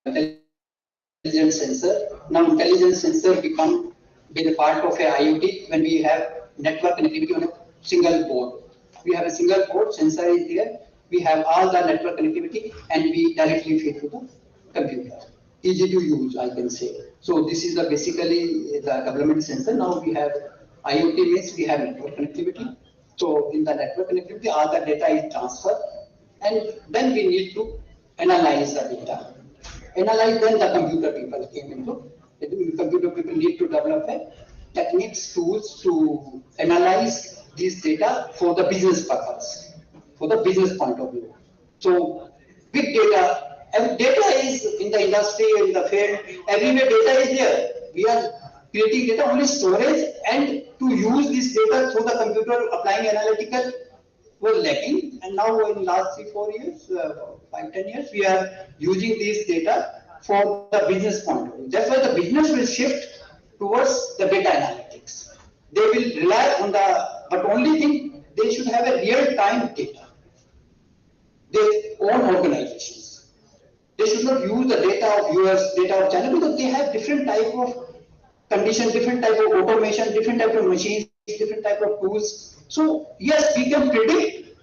intelligent sensor. Now intelligent sensor become be a part of a IoT when we have network connectivity on a single board. We have a single board, sensor is there, we have all the network connectivity and we directly feed to the computer. Easy to use, I can say. So this is the basically the development sensor. Now we have IoT means we have network connectivity. So in the network connectivity, all the data is transferred and then we need to analyze the data. Analyze, then the computer people came into. The computer people need to develop techniques, tools to analyze these data for the business purpose, for the business point of view. So big data, data is in the industry, in the field, everywhere data is there. We are creating data, only storage and to use this data through the computer, applying analytical were lacking. And now in last 3-4 years, 5-10 years, we are using this data for the business point of view. That's why the business will shift towards the data analytics. They will rely on but only thing, they should have a real-time data. Their own organizations. They should not use the data of US, data of China, because they have different type of condition, different type of automation, different type of machines, different type of tools. So yes, we can predict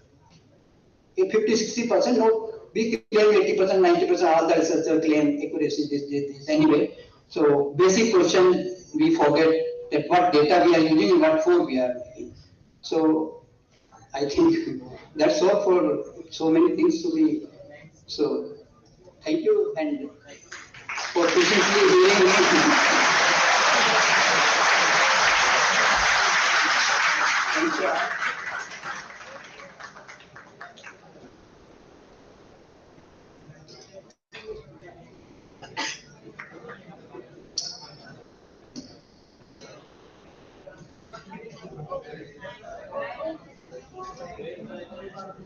50-60%, no, we claim 80%, 90%, all the researchers claim accuracy, this anyway. So basic question we forget that what data we are using and what for we are using. So I think that's all for so many things to be. So thank you and for patiently hearing me. Thank you.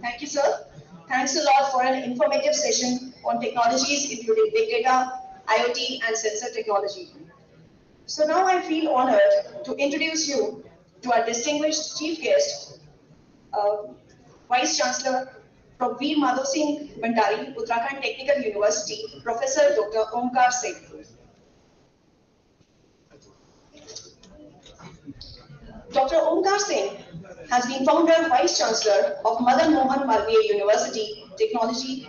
Thank you, sir. Thanks a lot for an informative session on technologies including big data, IoT, and sensor technology. So now I feel honored to introduce you to our distinguished chief guest, Vice Chancellor from Veer Madhav Singh Bhandari, Uttarakhand Technical University, Professor Dr. Omkar Singh. Dr. Omkar Singh has been founder Vice Chancellor of Madan Mohan Malviya University Technology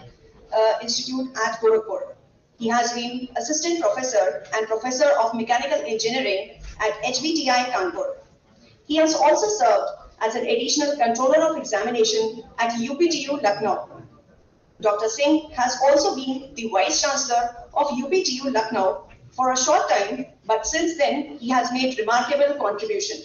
Institute at Gorakhpur. He has been Assistant Professor and Professor of Mechanical Engineering at HVTI Kanpur. He has also served as an Additional Controller of Examination at UPTU Lucknow. Dr. Singh has also been the Vice Chancellor of UPTU Lucknow for a short time, but since then he has made remarkable contribution.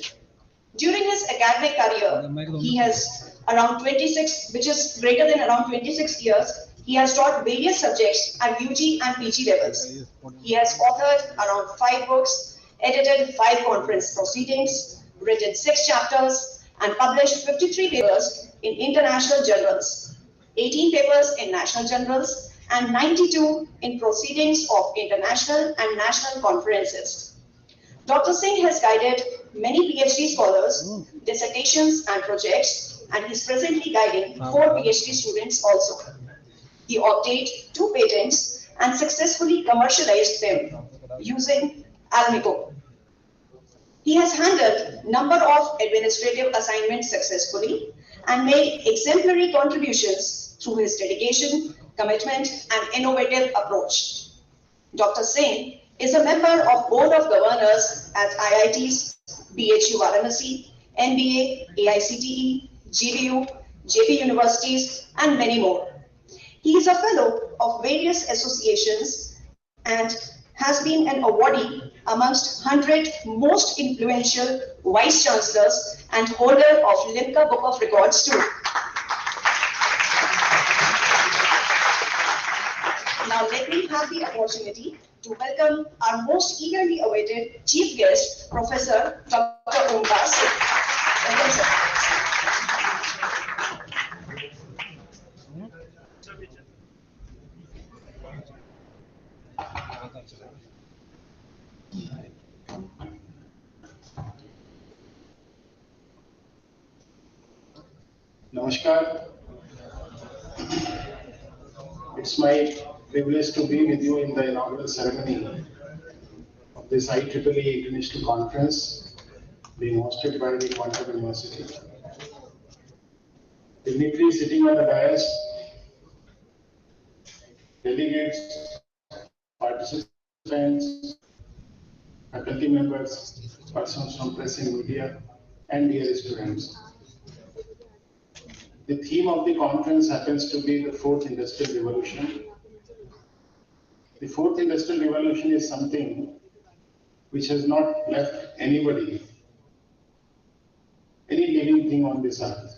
During his academic career, he has around 26, which is greater than around 26 years, he has taught various subjects at UG and PG levels. He has authored around 5 books, edited 5 conference proceedings, written 6 chapters, and published 53 papers in international journals, 18 papers in national journals, and 92 in proceedings of international and national conferences. Dr. Singh has guided many PhD scholars, dissertations, and projects, and is presently guiding 4 PhD students also. He obtained 2 patents and successfully commercialized them using Alnico. He has handled number of administrative assignments successfully and made exemplary contributions through his dedication, commitment, and innovative approach. Dr. Singh is a member of Board of Governors at IITs, BHU Varanasi, NBA, AICTE, GBU, JP Universities, and many more. He is a fellow of various associations and has been an awardee amongst 100 most influential Vice Chancellors and holder of Limca Book of Records too. Now let me have the opportunity to welcome our most eagerly awaited chief guest, Professor Dr. Omkar Singh. Welcome, sir. Namaskar. It's my privilege to be with you in the inaugural ceremony of this IEEE International Conference being hosted by the Quantum University. Dignitaries sitting on the dais, delegates, participants, faculty members, persons from press and media, and dear students. The theme of the conference happens to be the 4th Industrial Revolution. The 4th Industrial Revolution is something which has not left anybody, any living thing on this earth,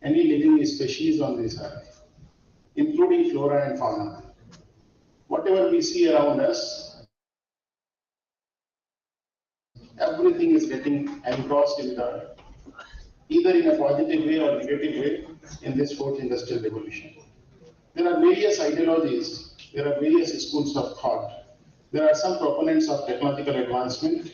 any living species on this earth, including flora and fauna. Whatever we see around us, everything is getting engrossed in the either in a positive way or negative way in this 4th Industrial Revolution. There are various ideologies, there are various schools of thought. There are some proponents of technological advancement,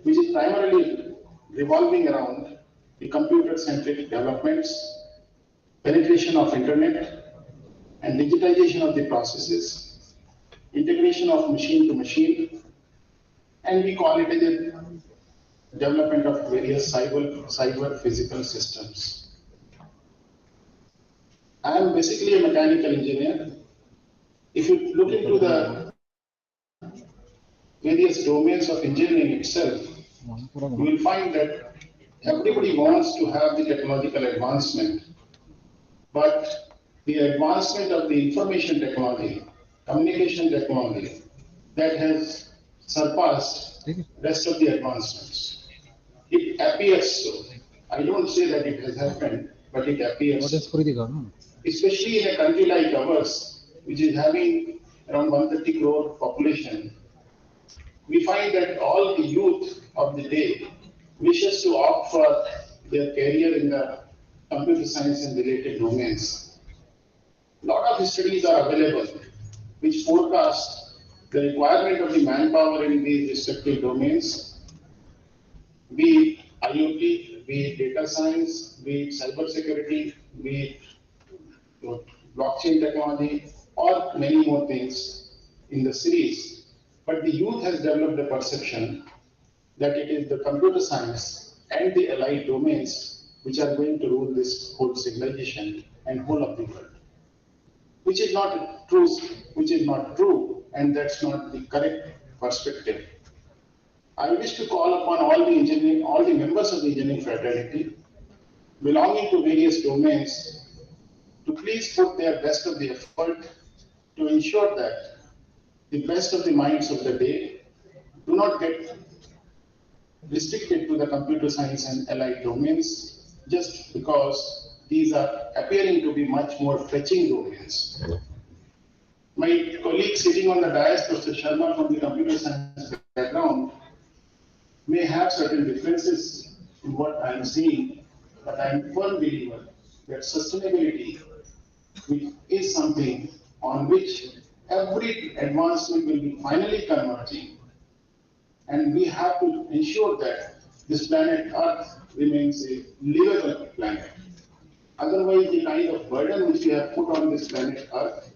which is primarily revolving around the computer-centric developments, penetration of internet, and digitization of the processes, integration of machine to machine, and we call it as a development of various cyber physical systems. I am basically a mechanical engineer. If you look into the various domains of engineering itself, you will find that everybody wants to have the technological advancement, but the advancement of the information technology, communication technology, that has surpassed rest of the advancements. It appears so. I don't say that it has happened, but it appears so. Especially in a country like ours, which is having around 130 crore population, we find that all the youth of the day wishes to opt for their career in the computer science and related domains. A lot of studies are available which forecast the requirement of the manpower in these respective domains, be it IoT, be it data science, be it cybersecurity, be it blockchain technology, or many more things in the series. But the youth has developed a perception that it is the computer science and the allied domains which are going to rule this whole civilization and whole of the world, which is not true, and that's not the correct perspective. I wish to call upon all the members of the engineering fraternity belonging to various domains to please put their best of the effort to ensure that the best of the minds of the day do not get restricted to the computer science and allied domains just because these are appearing to be much more fetching domains. My colleague sitting on the dais, Professor Sharma from the computer science background, may have certain differences in what I am seeing, but I am a firm believer that sustainability is something on which every advancement will be finally converging. And we have to ensure that this planet Earth remains a livable planet. Otherwise, the kind of burden which we have put on this planet Earth,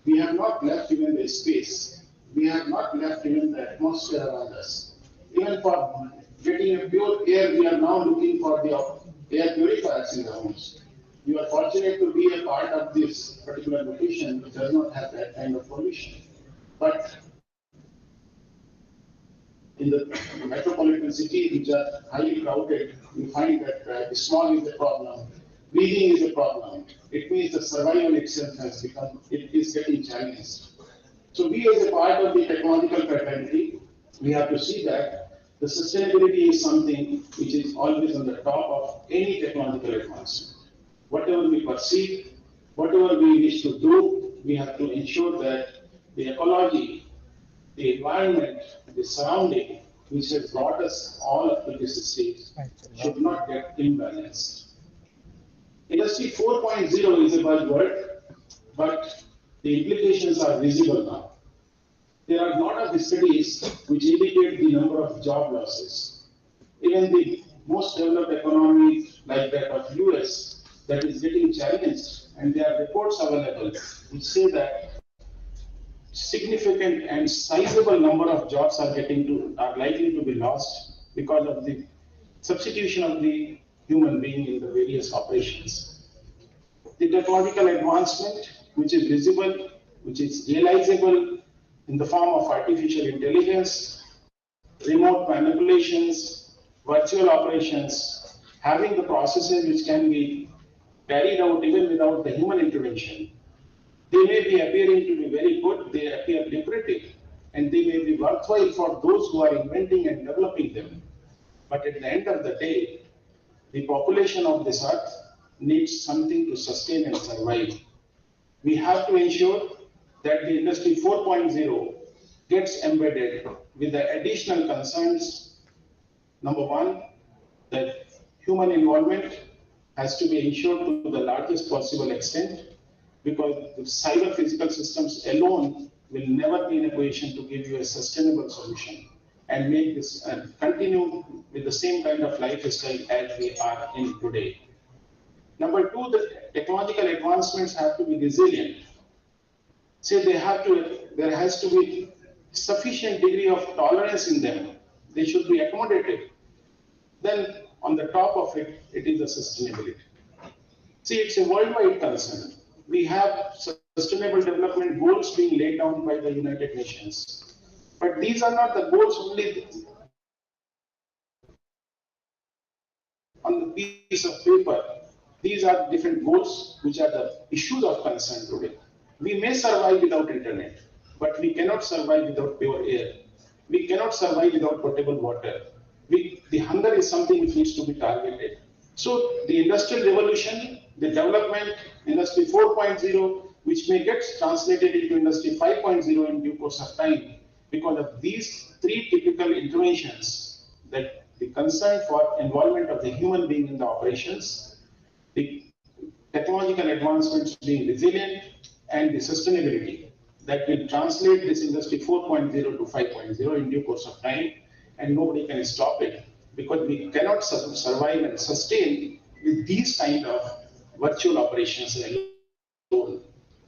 we have not left even the space. We have not left even the atmosphere around us. Even for getting a pure air, we are now looking for the air purifiers in the homes. We are fortunate to be a part of this particular location which does not have that kind of pollution. But in the metropolitan cities which are highly crowded, we find that the smog is a problem, breathing is a problem. It means the survival itself has become, it is getting challenged. So we as a part of the technological fraternity, we have to see that the sustainability is something which is always on the top of any technological advancement. Whatever we perceive, whatever we wish to do, we have to ensure that the ecology, the environment, the surrounding, which has brought us all up to this stage, should not get imbalanced. Industry 4.0 is a buzzword, but the implications are visible now. There are a lot of studies which indicate the number of job losses. Even the most developed economies like that of US that is getting challenged, and there are reports available which say that significant and sizable number of jobs are likely to be lost because of the substitution of the human being in the various operations. The technological advancement, which is visible, which is realizable in the form of artificial intelligence, remote manipulations, virtual operations, having the processes which can be carried out even without the human intervention. They may be appearing to be very good, they appear lucrative, and they may be worthwhile for those who are inventing and developing them. But at the end of the day, the population of this earth needs something to sustain and survive. We have to ensure that the Industry 4.0 gets embedded with the additional concerns. Number one, that human involvement has to be ensured to the largest possible extent, because the cyber physical systems alone will never be in a position to give you a sustainable solution and make this continue with the same kind of lifestyle as we are in today. Number two, the technological advancements have to be resilient. So there has to be sufficient degree of tolerance in them. They should be accommodated. Then on the top of it, it is the sustainability. See, it's a worldwide concern. we have sustainable development goals being laid down by the United Nations. But these are not the goals only on the piece of paper. These are different goals which are the issues of concern today. We may survive without internet, but we cannot survive without pure air. We cannot survive without potable water. The hunger is something which needs to be targeted. So the industrial revolution, the development, industry 4.0, which may get translated into industry 5.0 in due course of time, because of these three typical interventions, that the concern for involvement of the human being in the operations, the technological advancements being resilient, and the sustainability that will translate this industry 4.0 to 5.0 in due course of time, and nobody can stop it, because we cannot survive and sustain with these kind of virtual operations alone.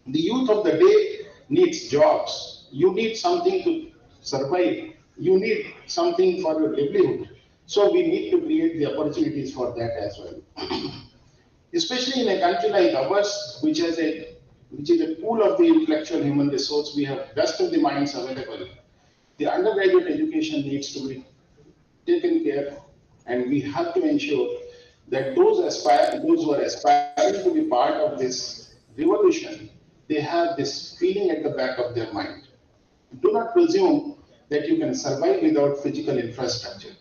The youth of the day needs jobs. You need something to survive. You need something for your livelihood. So we need to create the opportunities for that as well. Especially in a country like ours, which is a pool of the intellectual human resource, we have best of the minds available. The undergraduate education needs to be taken care of, and we have to ensure that those who are aspiring to be part of this revolution, they have this feeling at the back of their mind. Do not presume that you can survive without physical infrastructure.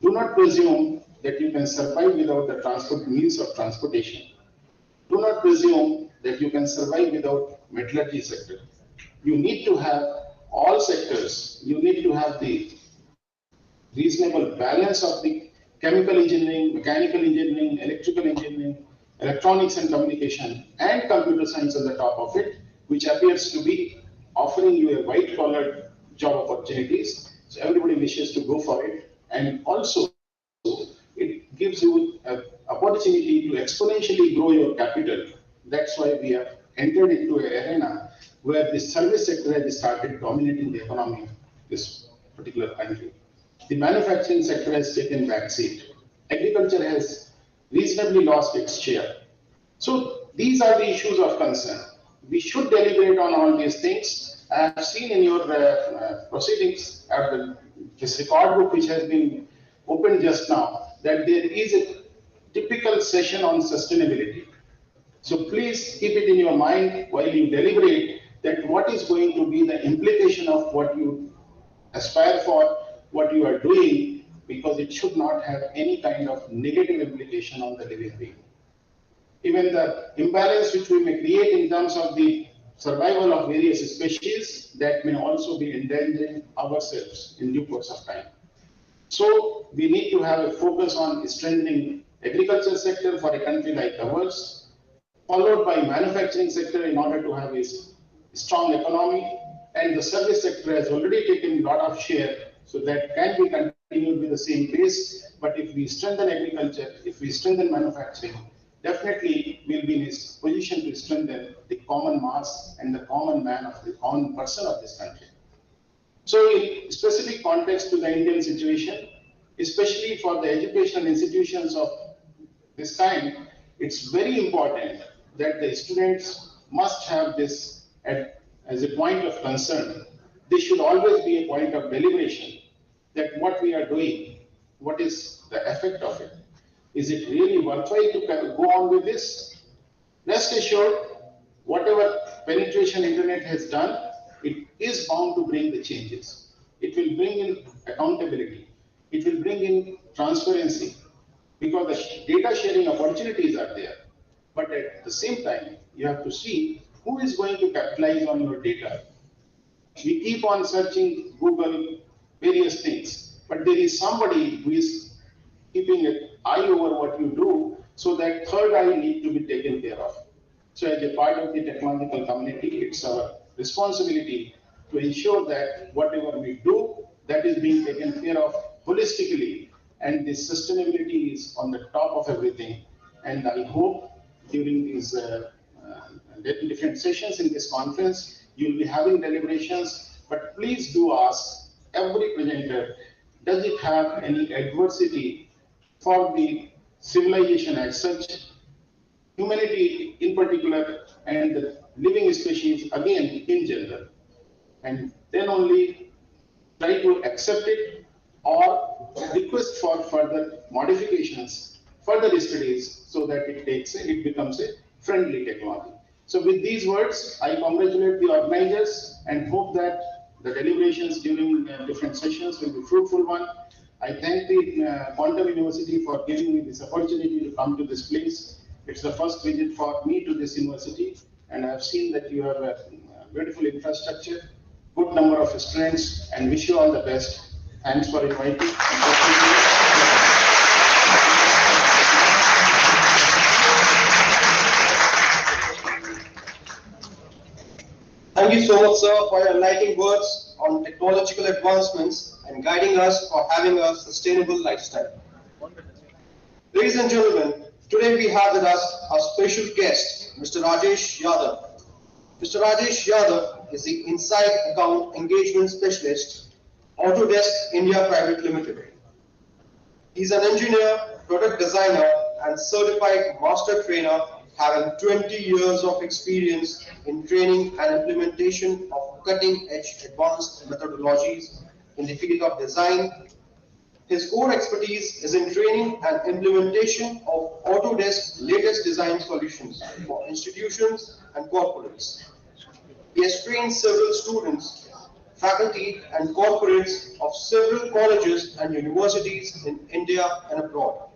Do not presume that you can survive without the means of transportation. Do not presume that you can survive without metallurgy sector. You need to have all sectors. You need to have the reasonable balance of the chemical engineering, mechanical engineering, electrical engineering, electronics and communication, and computer science on the top of it, which appears to be offering you a white-collar job opportunities. So everybody wishes to go for it, and also it gives you an opportunity to exponentially grow your capital. That's why we have entered into an arena where the service sector has started dominating the economy of this particular country. The manufacturing sector has taken backseat. Agriculture has reasonably lost its share. So these are the issues of concern. We should deliberate on all these things. I have seen in your proceedings at this record book which has been opened just now that there is a typical session on sustainability. So please keep it in your mind while you deliberate that what is going to be the implication of what you aspire for, what you are doing, because it should not have any kind of negative implication on the living being. Even the imbalance which we may create in terms of the survival of various species, that may also be endangering ourselves in due course of time. So we need to have a focus on strengthening agriculture sector for a country like ours, followed by manufacturing sector in order to have a strong economy, and the service sector has already taken a lot of share, so that can be continued with the same pace. But if we strengthen agriculture, if we strengthen manufacturing, definitely we'll be in a position to strengthen the common mass and the common man of the common person of this country. So in specific context to the Indian situation, especially for the educational institutions of this kind, it's very important that the students must have this as a point of concern. This should always be a point of deliberation, that what we are doing, what is the effect of it? Is it really worthwhile to go on with this? Rest assured, whatever penetration internet has done, it is bound to bring the changes. It will bring in accountability. It will bring in transparency, because the data sharing opportunities are there. But at the same time, you have to see who is going to capitalize on your data. We keep on searching Google, various things, but there is somebody who is keeping an eye over what you do, so that third eye need to be taken care of. So as a part of the technological community, it's our responsibility to ensure that whatever we do, that is being taken care of holistically, and this sustainability is on the top of everything. And I hope during these different sessions in this conference, you'll be having deliberations, but please do ask every presenter, does it have any adversity for the civilization as such? humanity in particular and the living species again in general, and then only try to accept it or request for further modifications, further studies, so that it becomes a friendly technology. So with these words, I congratulate the organizers and hope that the deliberations during different sessions will be fruitful one. I thank the Quantum University for giving me this opportunity to come to this place. It's the first visit for me to this university, and I've seen that you have a beautiful infrastructure, good number of students, and wish you all the best. Thanks for inviting. Thank you so much, sir, for your enlightening words on technological advancements and guiding us for having a sustainable lifestyle. Ladies and gentlemen, today we have with us our special guest, Mr. Rajesh Yadav. Mr. Rajesh Yadav is the Inside Account Engagement Specialist, Autodesk India Private Limited. He's an engineer, product designer, and certified master trainer, having 20 years of experience in training and implementation of cutting-edge advanced methodologies in the field of design. His core expertise is in training and implementation of Autodesk's latest design solutions for institutions and corporates. He has trained several students, faculty, and corporates of several colleges and universities in India and abroad.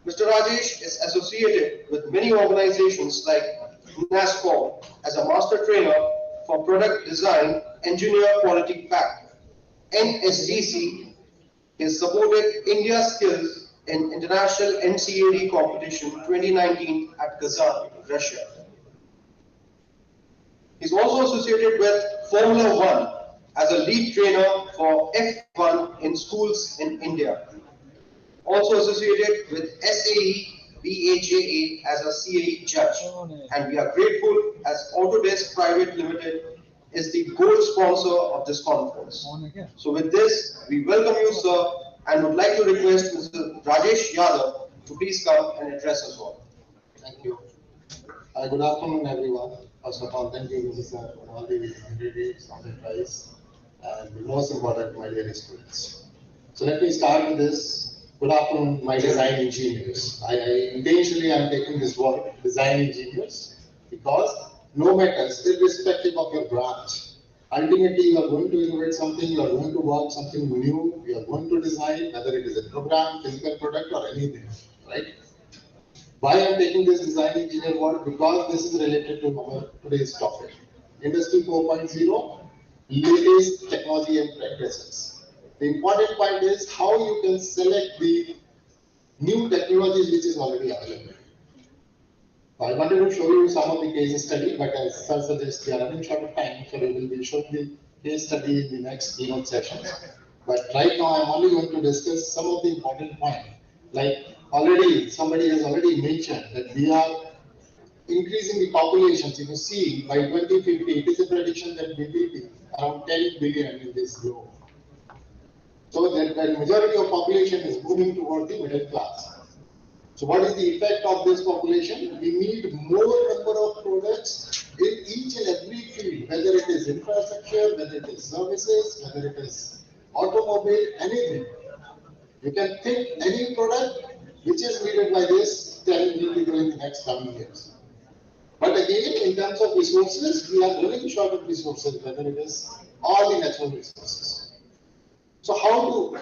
Mr. Rajesh is associated with many organizations like NASCOM as a master trainer for product design, engineer quality pack. NSDC has supported India's skills in International NCAD competition 2019 at Kazan, Russia. He's also associated with Formula One as a lead trainer for F1 in schools in India. Also associated with SAE BAJA as a CAE judge. And we are grateful as Autodesk Private Limited is the gold sponsor of this conference. So with this, we welcome you, sir, and would like to request Mr. Rajesh Yadav to please come and address us all. Thank you. Good afternoon, everyone. First of all, thank you, Mrs. Sir, for all the ingredients on the price, and the most important, my dear students. So let me start with this. Good afternoon, my design engineers. I intentionally am taking this word, design engineers, because no matter, irrespective of your branch, ultimately you are going to innovate something, you are going to work something new, you are going to design, whether it is a program, physical product, or anything, right? Why I am taking this design engineer word? Because this is related to our today's topic. Industry 4.0, latest technology and practices. The important point is how you can select the new technologies which is already available. I wanted to show you some of the case study, but as Sir suggests, we are running short of time, so we will be showing the case study in the next keynote sessions. But right now, I'm only going to discuss some of the important points. Like somebody has already mentioned that we are increasing the populations. If you see, by 2050, it is a prediction that we will be around 10 billion in this globe. So that the majority of population is moving toward the middle class. So what is the effect of this population? We need more number of products in each and every field, whether it is infrastructure, whether it is services, whether it is automobile, anything. You can think any product which is needed by this 10 will be in the next coming years. But again, in terms of resources, we are running short of resources, whether it is all the natural resources. So how to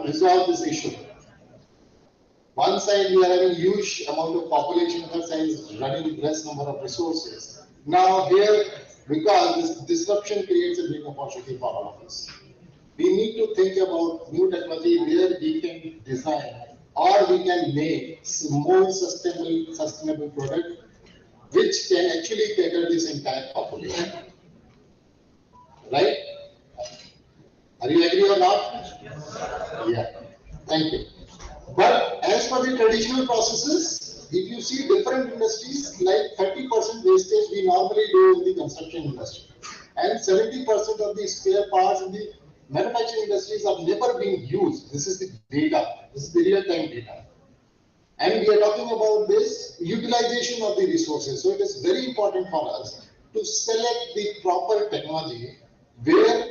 resolve this issue? One side we are having huge amount of population, other side is running less number of resources. Now here, because this disruption creates a big opportunity for all of us. We need to think about new technology where we can design or we can make more sustainable product which can actually cater this entire population. Right? Are you agree or not? Yeah. Thank you. But as for the traditional processes, if you see different industries, like 30% wastage we normally do in the construction industry, and 70% of the spare parts in the manufacturing industries are never being used. This is the data. This is the real-time data. And we are talking about this utilization of the resources. So it is very important for us to select the proper technology where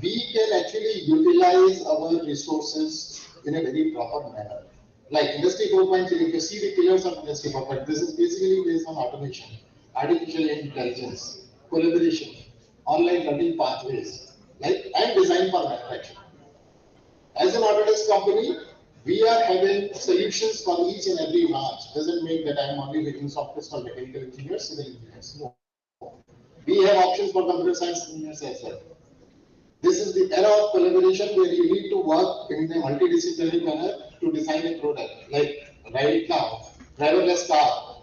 we can actually utilize our resources in a very proper manner. Like Industry 4.0, if you see the pillars of Industry 4.0, this is basically based on automation, artificial intelligence, collaboration, online learning pathways, like and design for manufacturing. As an Autodesk company, we are having solutions for each and every branch. Doesn't mean that I'm only making software for mechanical engineers, civil engineers. No. We have options for computer science engineers as well. This is the era of collaboration where you need to work in a multidisciplinary manner to design a product. Like right now, driverless car,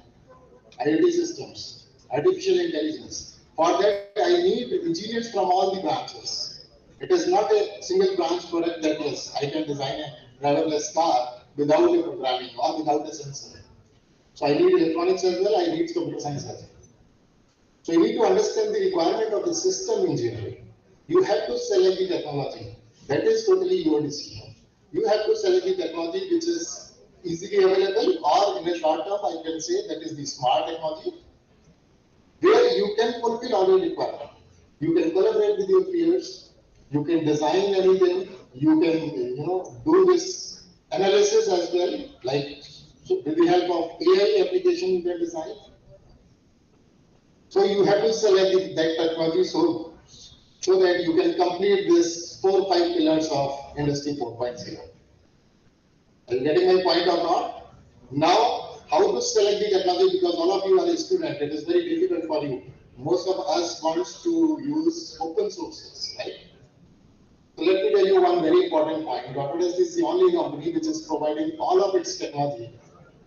IoT systems, artificial intelligence. For that, I need engineers from all the branches. It is not a single branch product that yes, I can design a driverless car without a programming or without a sensor. So I need electronics as well, I need computer science as well. So you need to understand the requirement of the system engineering. You have to select the technology. That is totally your decision. You have to select the technology which is easily available, or in a short term, I can say that is the smart technology, where you can fulfill all your requirements. You can collaborate with your peers, you can design anything, you can do this analysis as well, like so with the help of AI application you can design. So you have to select that technology so that you can complete this 4 or 5 pillars of Industry 4.0. Are you getting my point or not? Now, how to select the technology, because all of you are a student, it is very difficult for you. Most of us wants to use open sources, right? So let me tell you one very important point. Autodesk is the only company which is providing all of its technology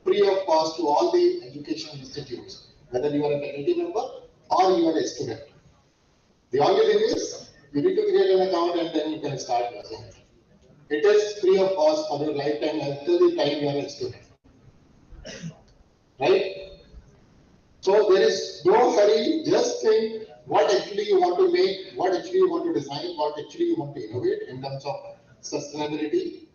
free of cost to all the education institutes, whether you are a faculty member or you are a student. The only thing is, you need to create an account and then you can start using it. It is free of cost for your lifetime until the time you are a student. Right? So there is no hurry, just think what actually you want to make, what actually you want to design, what actually you want to innovate in terms of sustainability,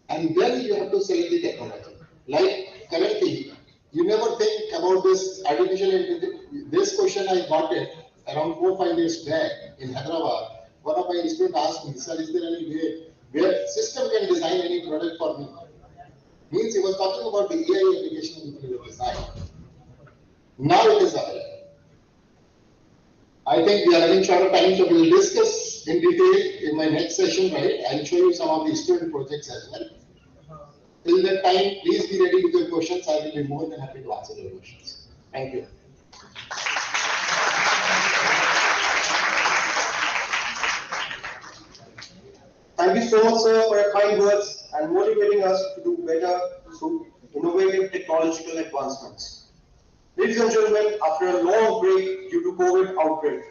and then you have to select the technology. Like currently, you never think about this artificial intelligence. This question I got it around 4 or 5 years back in Hyderabad. One of my students asked me, sir, is there any way where system can design any product for me? Means he was talking about the AI application which we will design. Now it is available. I think we are running short of time, so we will discuss in detail in my next session, right? I'll show you some of the student projects as well. Till that time, please be ready with your questions. I will be more than happy to answer your questions. Thank you. Thank you so much, sir, for your kind words and motivating us to do better through innovative technological advancements. Ladies and gentlemen, after a long break due to COVID outbreak,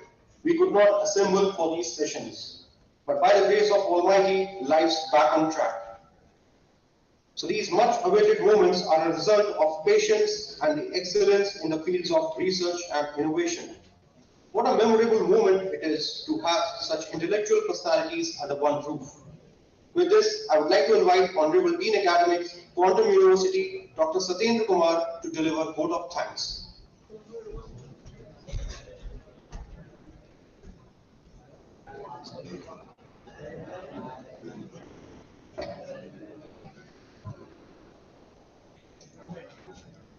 we could not assemble for these sessions. But by the grace of Almighty, life's back on track. So these much awaited moments are a result of patience and the excellence in the fields of research and innovation. What a memorable moment it is to have such intellectual personalities under one roof. With this, I would like to invite Honorable Dean Academics, Quantum University, Dr. Satyendra Kumar, to deliver a vote of thanks.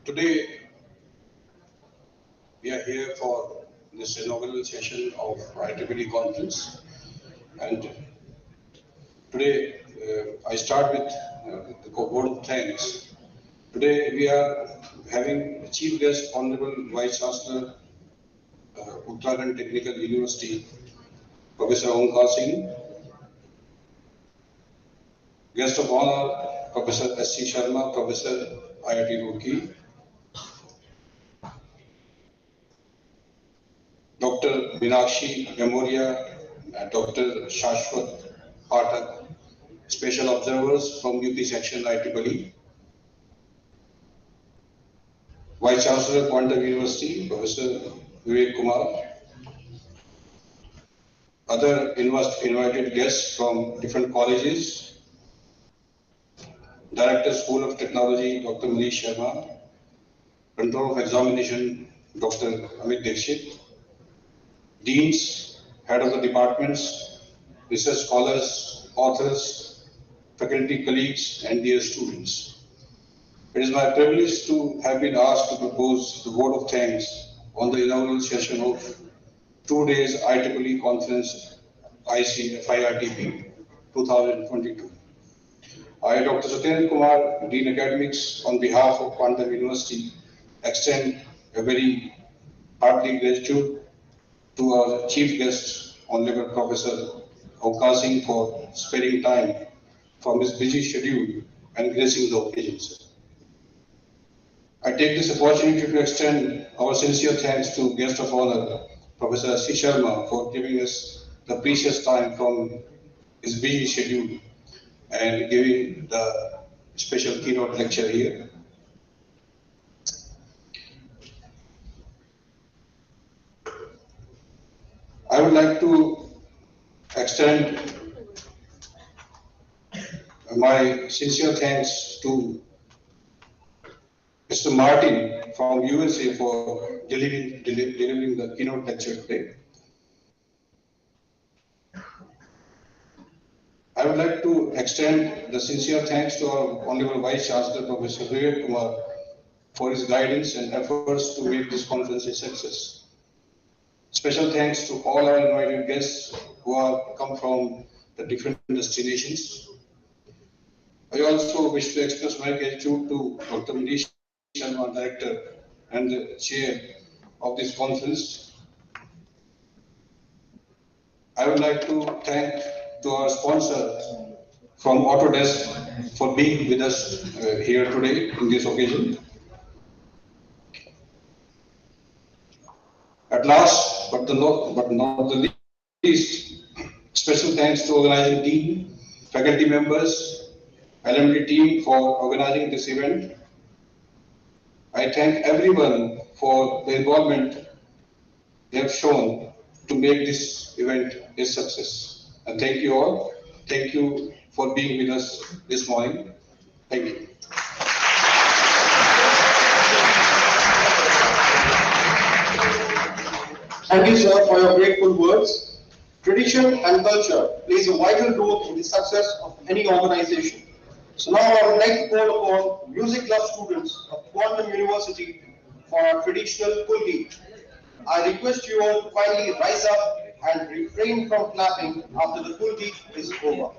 Today, we are here for this inaugural session of IEEE conference, and today I start with the vote of thanks. Today we are having Chief Guest Honorable Vice Chancellor, Uttarakhand Technical University, Professor Omkar Singh. Guest of Honor, Professor S.C. Sharma, Professor, IIT Roorkee. Dr. Meenakshi Memoria and Dr. Shashwat Pathak, Special Observers from UP Section IEEE. Vice Chancellor, Quantum University, Professor Vivek Kumar. Other invited guests from different colleges. Director, School of Technology, Dr. Manish Sharma, Control of Examination, Dr. Amit Dixit, Deans, Head of the Departments, research scholars, authors, faculty colleagues, and dear students. It is my privilege to have been asked to propose the vote of thanks on the inaugural session of 2 days IEEE Conference FIRTP 2022. I, Dr. Satyendra Kumar, Dean Academics, on behalf of Quantum University, extend a very hearty gratitude to our chief guest, Honorable Professor Our Singh, for sparing time from his busy schedule and gracing the occasion. I take this opportunity to extend our sincere thanks to guest of honor, Professor C. Sharma, for giving us the precious time from his busy schedule and giving the special keynote lecture here. I would like to extend my sincere thanks to Mr. Martin from USA for delivering the keynote lecture today. I would like to extend the sincere thanks to our Honorable Vice Chancellor, Professor Vivek Kumar, for his guidance and efforts to make this conference a success. Special thanks to all our invited guests who have come from the different destinations. I also wish to express my gratitude to Dr. Manish Sharma, Director and the Chair of this conference. I would like to thank to our sponsor from Autodesk for being with us here today in this occasion. At last, but not the least, special thanks to organizing team, faculty members, alumni team for organizing this event. I thank everyone for the involvement they have shown to make this event a success. And thank you all. Thank you for being with us this morning. Thank you. Thank you, sir, for your grateful words. Tradition and culture plays a vital role in the success of any organization. So now I would like to call upon music club students of Quantum University for our traditional Kulgi. I request you all to kindly rise up and refrain from clapping after the Kulgi is over.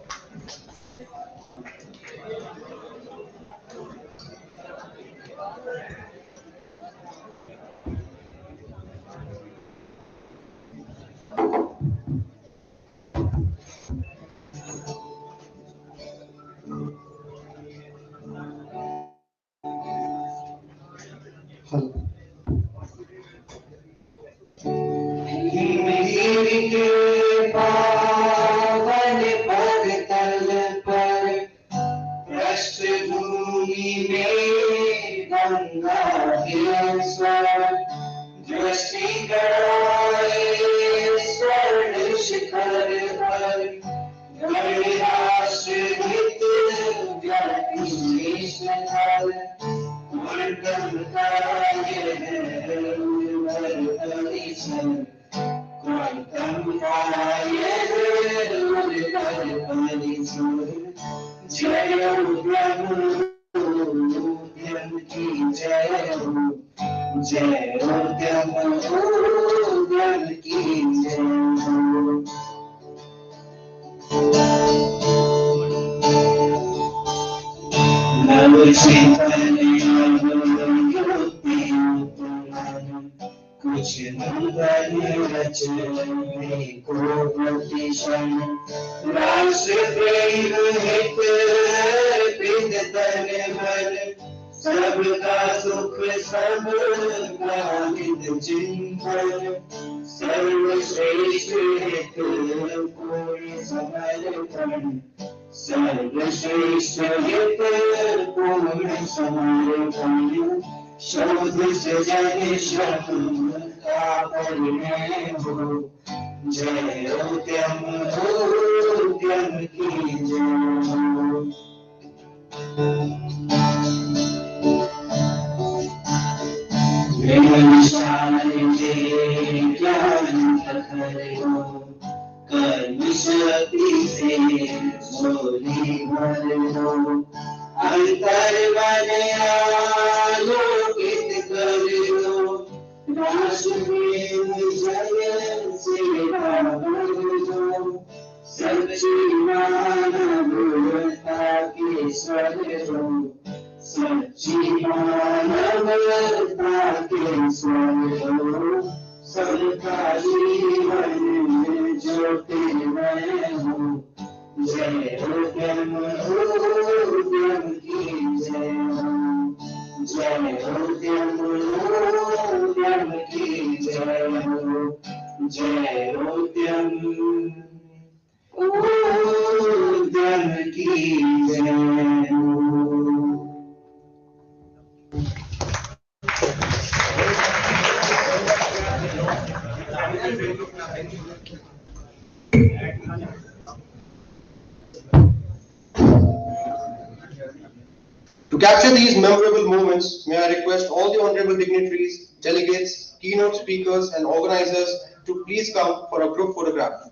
To capture these memorable moments, may I request all the honorable dignitaries, delegates, keynote speakers, and organizers to please come for a group photograph.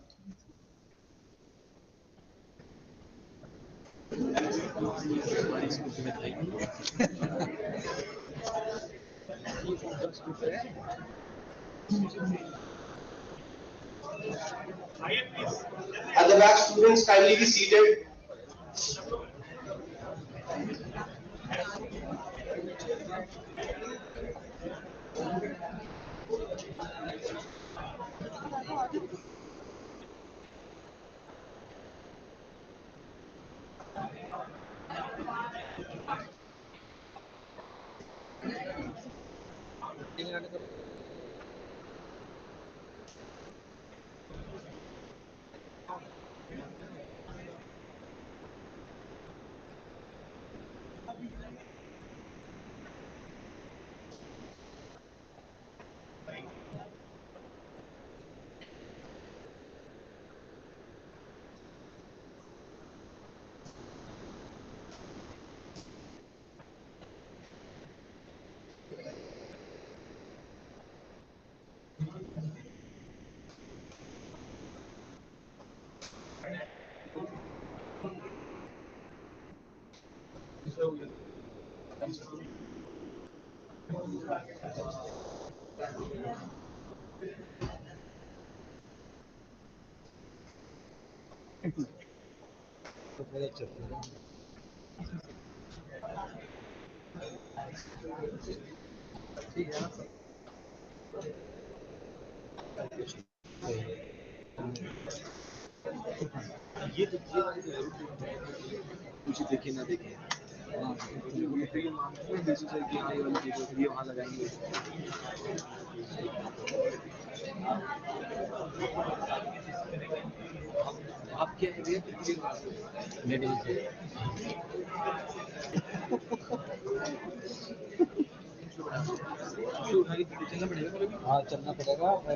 At the back, students kindly be seated.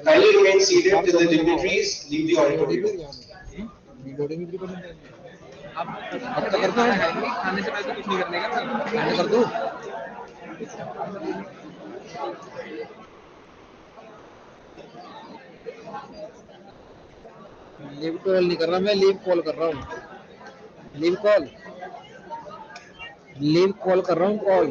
Kindly remain seated till the dignitaries leave the auditorium. अब तो करना है खाने से पहले कुछ नहीं करने का खाने कर दूं लीव कॉल नहीं कर रहा मैं लीव कॉल कर रहा हूँ लीव कॉल कर रहा हूँ कॉल